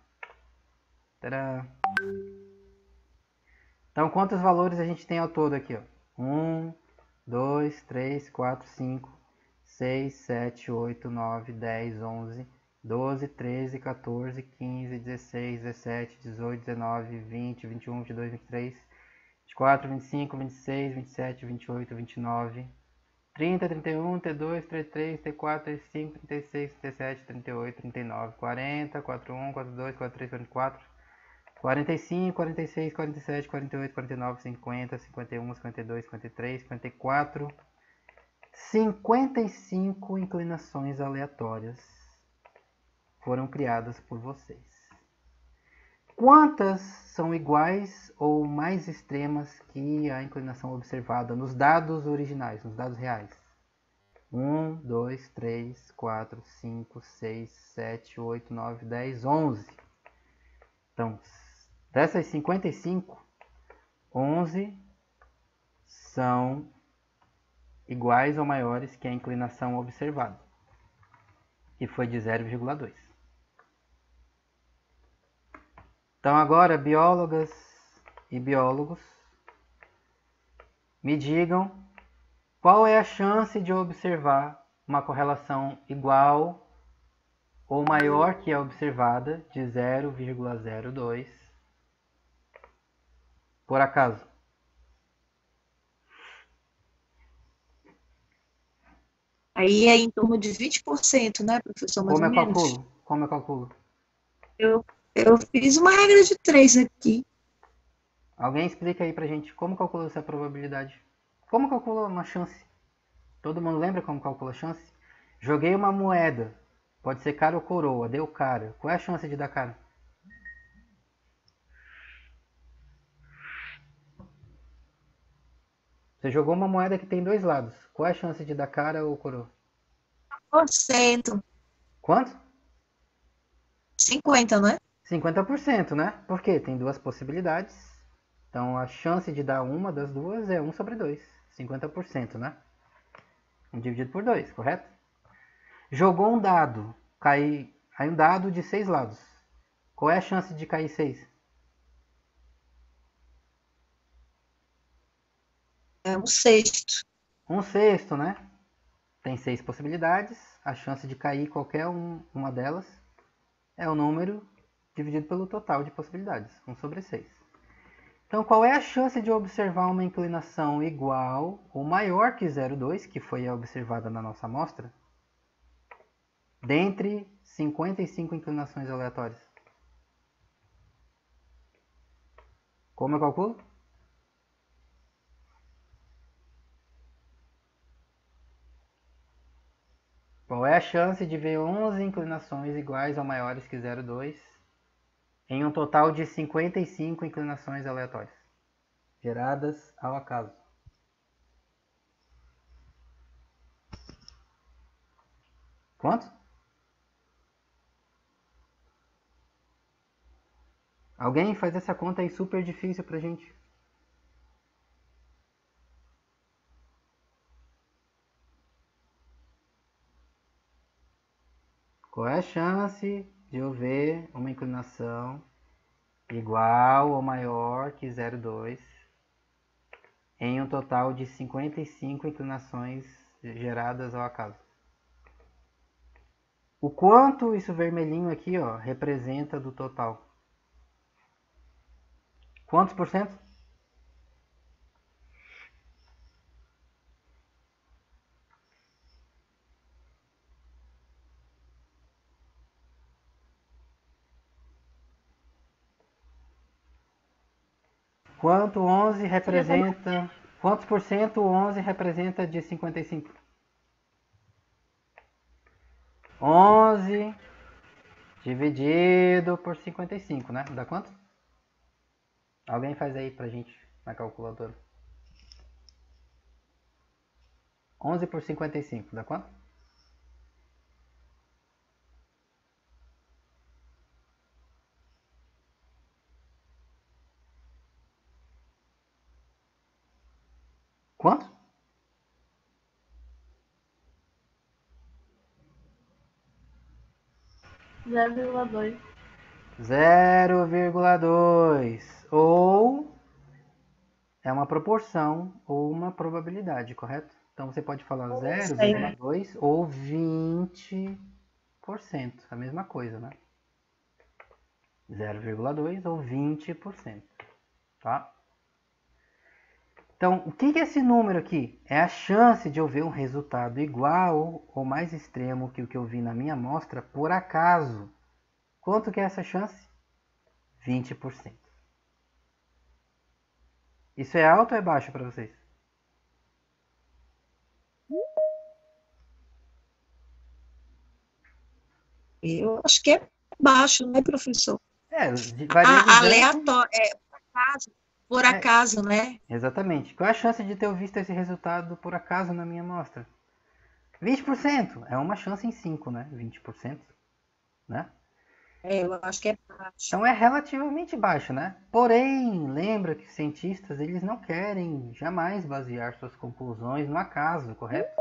Speaker 1: Tadã! Então quantos valores a gente tem ao todo aqui, ó? 1, 2, 3, 4, 5, 6, 7, 8, 9, 10, 11, 12, 13, 14, 15, 16, 17, 18, 19, 20, 21, 22, 23, 24, 25, 26, 27, 28, 29, 30, 31, 32, 33, 34, 35, 36, 37, 38, 39, 40, 41, 42, 43, 44, 45, 46, 47, 48, 49, 50, 51, 52, 53, 54, 55 inclinações aleatórias foram criadas por vocês. Quantas são iguais ou mais extremas que a inclinação observada nos dados originais, nos dados reais? 1, 2, 3, 4, 5, 6, 7, 8, 9, 10, 11. Então, dessas 55, 11 são iguais ou maiores que a inclinação observada, que foi de 0,2. Então agora, biólogas e biólogos, me digam qual é a chance de eu observar uma correlação igual ou maior que a observada de 0,02 por acaso?
Speaker 4: Aí é em torno de 20%, né, professor, mais
Speaker 1: Como
Speaker 4: ou
Speaker 1: eu
Speaker 4: menos?
Speaker 1: calculo? Como eu calculo?
Speaker 4: Eu fiz uma regra de 3 aqui.
Speaker 1: Alguém explica aí pra gente como calcula essa probabilidade? Como calcula uma chance? Todo mundo lembra como calcula a chance? Joguei uma moeda. Pode ser cara ou coroa. Deu cara. Qual é a chance de dar cara? Você jogou uma moeda que tem dois lados. Qual é a chance de dar cara ou coroa?
Speaker 4: 1%.
Speaker 1: Quanto?
Speaker 4: 50, não é?
Speaker 1: 50%, né? Por quê? Tem duas possibilidades. Então a chance de dar uma das duas é 1 sobre 2. 50%, né? 1 dividido por 2, correto? Jogou um dado. Cai um dado de 6 lados. Qual é a chance de cair 6?
Speaker 4: É 1/6.
Speaker 1: 1/6, né? Tem 6 possibilidades. A chance de cair qualquer uma delas é o número dividido pelo total de possibilidades. 1 sobre 6. Então, qual é a chance de observar uma inclinação igual ou maior que 0,2, que foi observada na nossa amostra, dentre 55 inclinações aleatórias? Como eu calculo? Qual é a chance de ver 11 inclinações iguais ou maiores que 0,2 em um total de 55 inclinações aleatórias, geradas ao acaso? Quanto? Alguém faz essa conta aí super difícil pra gente. Qual é a chance de eu ver uma inclinação igual ou maior que 0,2 em um total de 55 inclinações geradas ao acaso? O quanto isso vermelhinho aqui, ó, representa do total? Quantos por cento? Quanto 11 representa... Quantos por cento 11 representa de 55? 11 dividido por 55, né? Dá quanto? Alguém faz aí pra gente na calculadora. 11 por 55, dá quanto? Quanto?
Speaker 5: 0,2.
Speaker 1: 0,2. Ou é uma proporção ou uma probabilidade, correto? Então você pode falar 0,2 ou 20%. A mesma coisa, né? 0,2 ou 20%. Tá? Então, o que é esse número aqui? É a chance de eu ver um resultado igual ou mais extremo que o que eu vi na minha amostra por acaso. Quanto que é essa chance? 20%. Isso é alto ou é baixo para vocês?
Speaker 4: Eu acho que é baixo, né, professor?
Speaker 1: É, varia de 0.
Speaker 4: Aleatório, por acaso, né?
Speaker 1: Exatamente. Qual é a chance de ter visto esse resultado por acaso na minha amostra? 20%. É uma chance em 5, né? 20%. Né?
Speaker 4: Eu acho que é baixo.
Speaker 1: Então é relativamente baixo, né? Porém, lembra que cientistas eles não querem jamais basear suas conclusões no acaso, correto?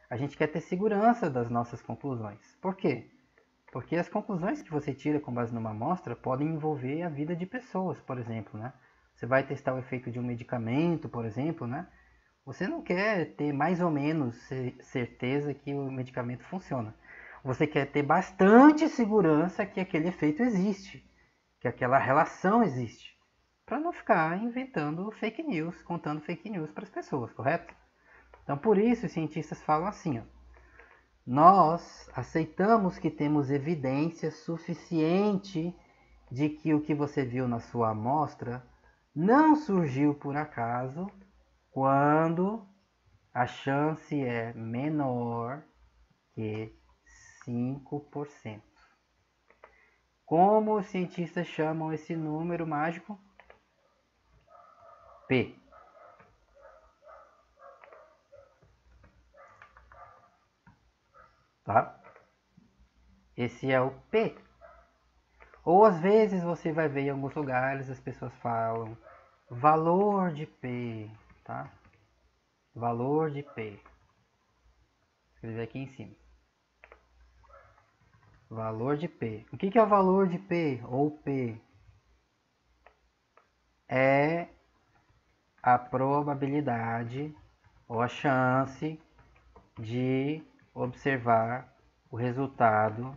Speaker 1: A gente quer ter segurança das nossas conclusões. Por quê? Porque as conclusões que você tira com base numa amostra podem envolver a vida de pessoas, por exemplo, né? Você vai testar o efeito de um medicamento, por exemplo, né? Você não quer ter mais ou menos certeza que o medicamento funciona. Você quer ter bastante segurança que aquele efeito existe, que aquela relação existe. para não ficar inventando fake news, contando fake news para as pessoas, correto? Então, por isso, os cientistas falam assim, ó, nós aceitamos que temos evidência suficiente de que o que você viu na sua amostra não surgiu por acaso quando a chance é menor que 5%. Como os cientistas chamam esse número mágico? P. Tá? Esse é o P. Ou às vezes você vai ver em alguns lugares as pessoas falam valor de P, tá? Valor de P. Vou escrever aqui em cima. Valor de P. O que é o valor de P ou P? É a probabilidade ou a chance de observar o resultado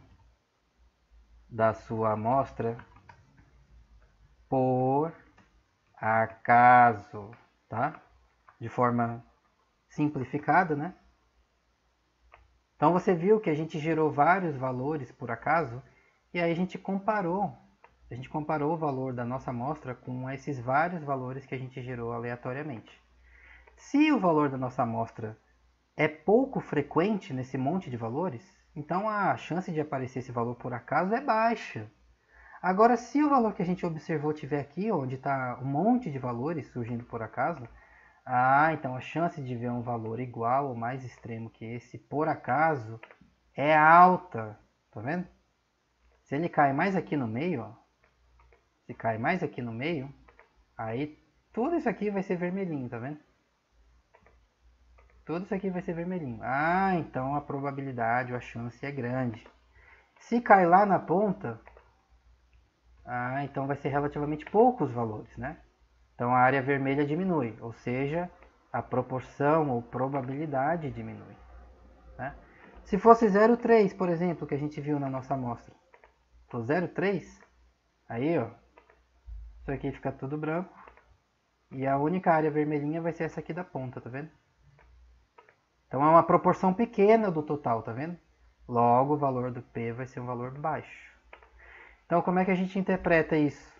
Speaker 1: da sua amostra por acaso, tá? De forma simplificada, né? Então você viu que a gente gerou vários valores por acaso e aí a gente comparou o valor da nossa amostra com esses vários valores que a gente gerou aleatoriamente. Se o valor da nossa amostra é pouco frequente nesse monte de valores, então a chance de aparecer esse valor por acaso é baixa. Agora, se o valor que a gente observou estiver aqui, onde está um monte de valores surgindo por acaso, então a chance de ver um valor igual ou mais extremo que esse por acaso é alta. Tá vendo? Se ele cai mais aqui no meio, ó, se cai mais aqui no meio, aí tudo isso aqui vai ser vermelhinho, tá vendo? Tudo isso aqui vai ser vermelhinho. Então a probabilidade ou a chance é grande. Se cai lá na ponta, então vai ser relativamente poucos valores, né? Então a área vermelha diminui, ou seja, a proporção ou probabilidade diminui, né? Se fosse 0,3, por exemplo, que a gente viu na nossa amostra, for 0,3, aí ó, isso aqui fica tudo branco e a única área vermelhinha vai ser essa aqui da ponta, tá vendo? Então é uma proporção pequena do total, tá vendo? Logo o valor do P vai ser um valor baixo. Então como é que a gente interpreta isso?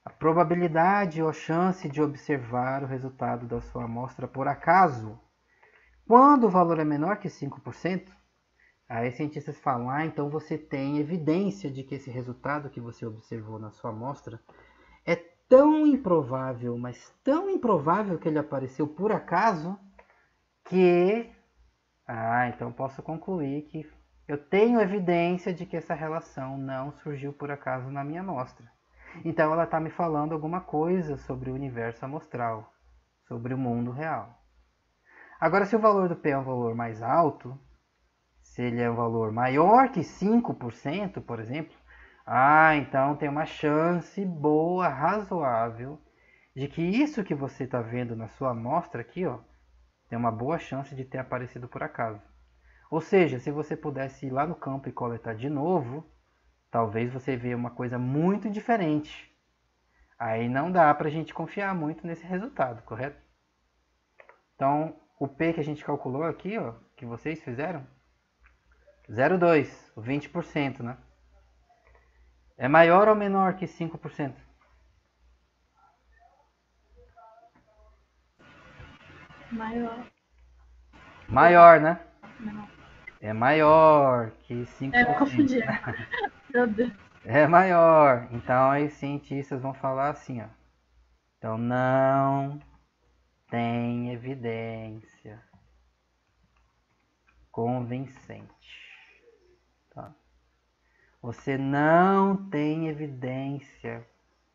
Speaker 1: A probabilidade ou a chance de observar o resultado da sua amostra por acaso, quando o valor é menor que 5%, aí cientistas falam, então você tem evidência de que esse resultado que você observou na sua amostra é tão improvável, mas tão improvável que ele apareceu por acaso, que, então posso concluir que eu tenho evidência de que essa relação não surgiu por acaso na minha amostra. Então ela está me falando alguma coisa sobre o universo amostral, sobre o mundo real. Agora, se o valor do P é um valor mais alto, se ele é um valor maior que 5%, por exemplo, então tem uma chance boa, razoável, de que isso que você está vendo na sua amostra aqui, ó, tem uma boa chance de ter aparecido por acaso. Ou seja, se você pudesse ir lá no campo e coletar de novo, talvez você veja uma coisa muito diferente. Aí não dá para a gente confiar muito nesse resultado, correto? Então, o P que a gente calculou aqui, ó, que vocês fizeram, 0,2, o 20%, né? É maior ou menor que 5%?
Speaker 2: Maior.
Speaker 1: Maior, né?
Speaker 2: Não.
Speaker 1: É maior que 5%.
Speaker 2: Confundi. Meu Deus.
Speaker 1: É maior. Então, aí os cientistas vão falar assim, ó. Então, não tem evidência convincente. Tá? Você não tem evidência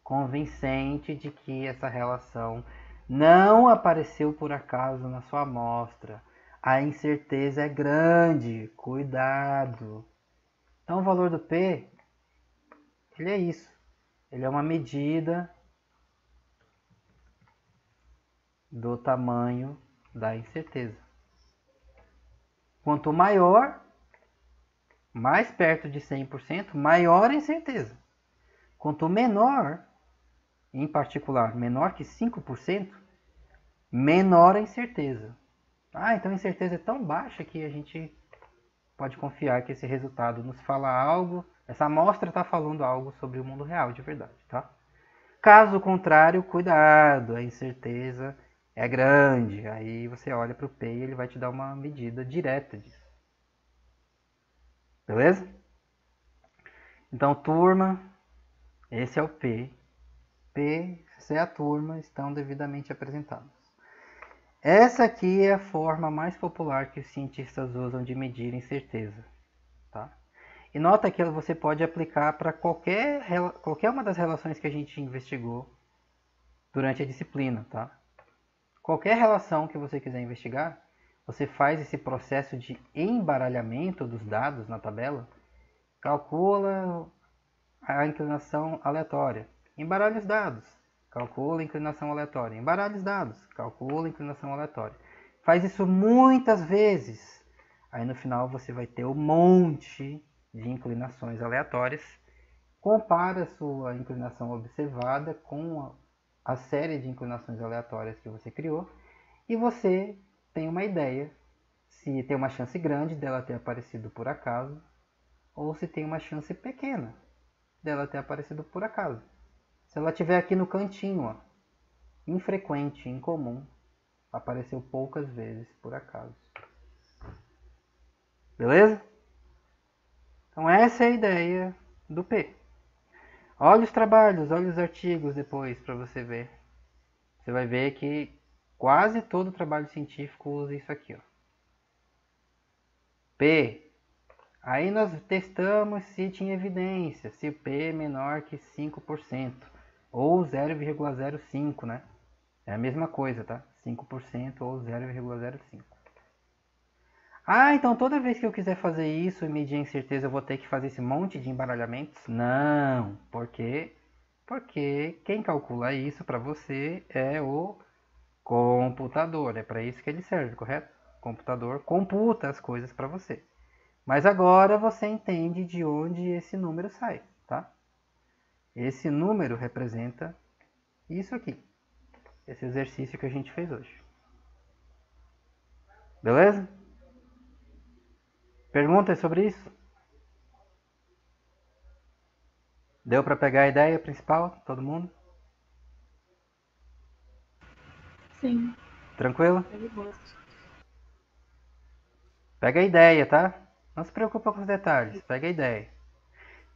Speaker 1: convincente de que essa relação não apareceu por acaso na sua amostra. A incerteza é grande. Cuidado. Então, o valor do P, ele é isso. Ele é uma medida do tamanho da incerteza. Quanto maior, mais perto de 100%, maior a incerteza. Quanto menor, em particular, menor que 5%, menor a incerteza. Então a incerteza é tão baixa que a gente pode confiar que esse resultado nos fala algo, essa amostra está falando algo sobre o mundo real de verdade, tá? Caso contrário, cuidado, a incerteza é grande. Aí você olha para o P e ele vai te dar uma medida direta disso. Beleza? Então, turma, esse é o P. P, C e a turma estão devidamente apresentados. Essa aqui é a forma mais popular que os cientistas usam de medir incerteza. Tá? E nota que você pode aplicar para qualquer uma das relações que a gente investigou durante a disciplina. Tá? Qualquer relação que você quiser investigar, você faz esse processo de embaralhamento dos dados na tabela, calcula a inclinação aleatória, embaralha os dados, calcula a inclinação aleatória, embaralha os dados, calcula a inclinação aleatória. Faz isso muitas vezes. Aí no final você vai ter um monte de inclinações aleatórias. Compara a sua inclinação observada com a série de inclinações aleatórias que você criou e você tem uma ideia se tem uma chance grande dela ter aparecido por acaso ou se tem uma chance pequena dela ter aparecido por acaso. Se ela estiver aqui no cantinho, ó, infrequente, incomum, apareceu poucas vezes por acaso. Beleza? Então essa é a ideia do P. Olha os trabalhos, olha os artigos depois para você ver. Você vai ver que quase todo trabalho científico usa isso aqui, ó. P. Aí nós testamos se tinha evidência, se o P é menor que 5%, ou 0,05, né? É a mesma coisa, tá? 5% ou 0,05. Então toda vez que eu quiser fazer isso e medir a incerteza, eu vou ter que fazer esse monte de embaralhamentos? Não, porque quem calcula isso para você é o computador. É para isso que ele serve, correto? O computador computa as coisas para você. Mas agora você entende de onde esse número sai, tá? Esse número representa isso aqui. Esse exercício que a gente fez hoje. Beleza? Perguntas sobre isso? Deu para pegar a ideia principal? Todo mundo?
Speaker 2: Sim.
Speaker 1: Tranquilo?
Speaker 2: Eu gosto.
Speaker 1: Pega a ideia, tá? Não se preocupa com os detalhes. Pega a ideia.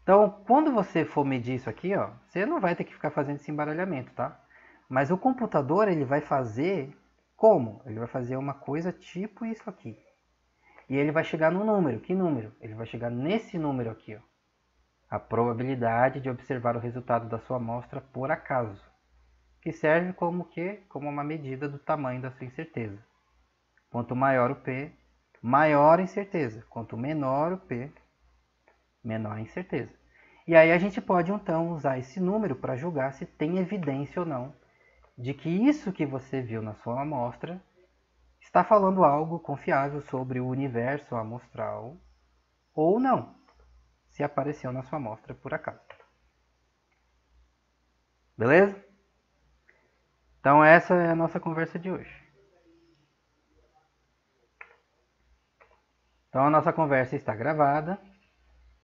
Speaker 1: Então, quando você for medir isso aqui, ó, você não vai ter que ficar fazendo esse embaralhamento, tá? Mas o computador, ele vai fazer como? Ele vai fazer uma coisa tipo isso aqui. E ele vai chegar no número. Que número? Ele vai chegar nesse número aqui, ó. A probabilidade de observar o resultado da sua amostra por acaso. Que serve como quê? Como uma medida do tamanho da sua incerteza. Quanto maior o P, maior a incerteza. Quanto menor o P, menor a incerteza. E aí a gente pode então usar esse número para julgar se tem evidência ou não de que isso que você viu na sua amostra está falando algo confiável sobre o universo amostral ou não, se apareceu na sua amostra por acaso. Beleza? Então essa é a nossa conversa de hoje. Então a nossa conversa está gravada.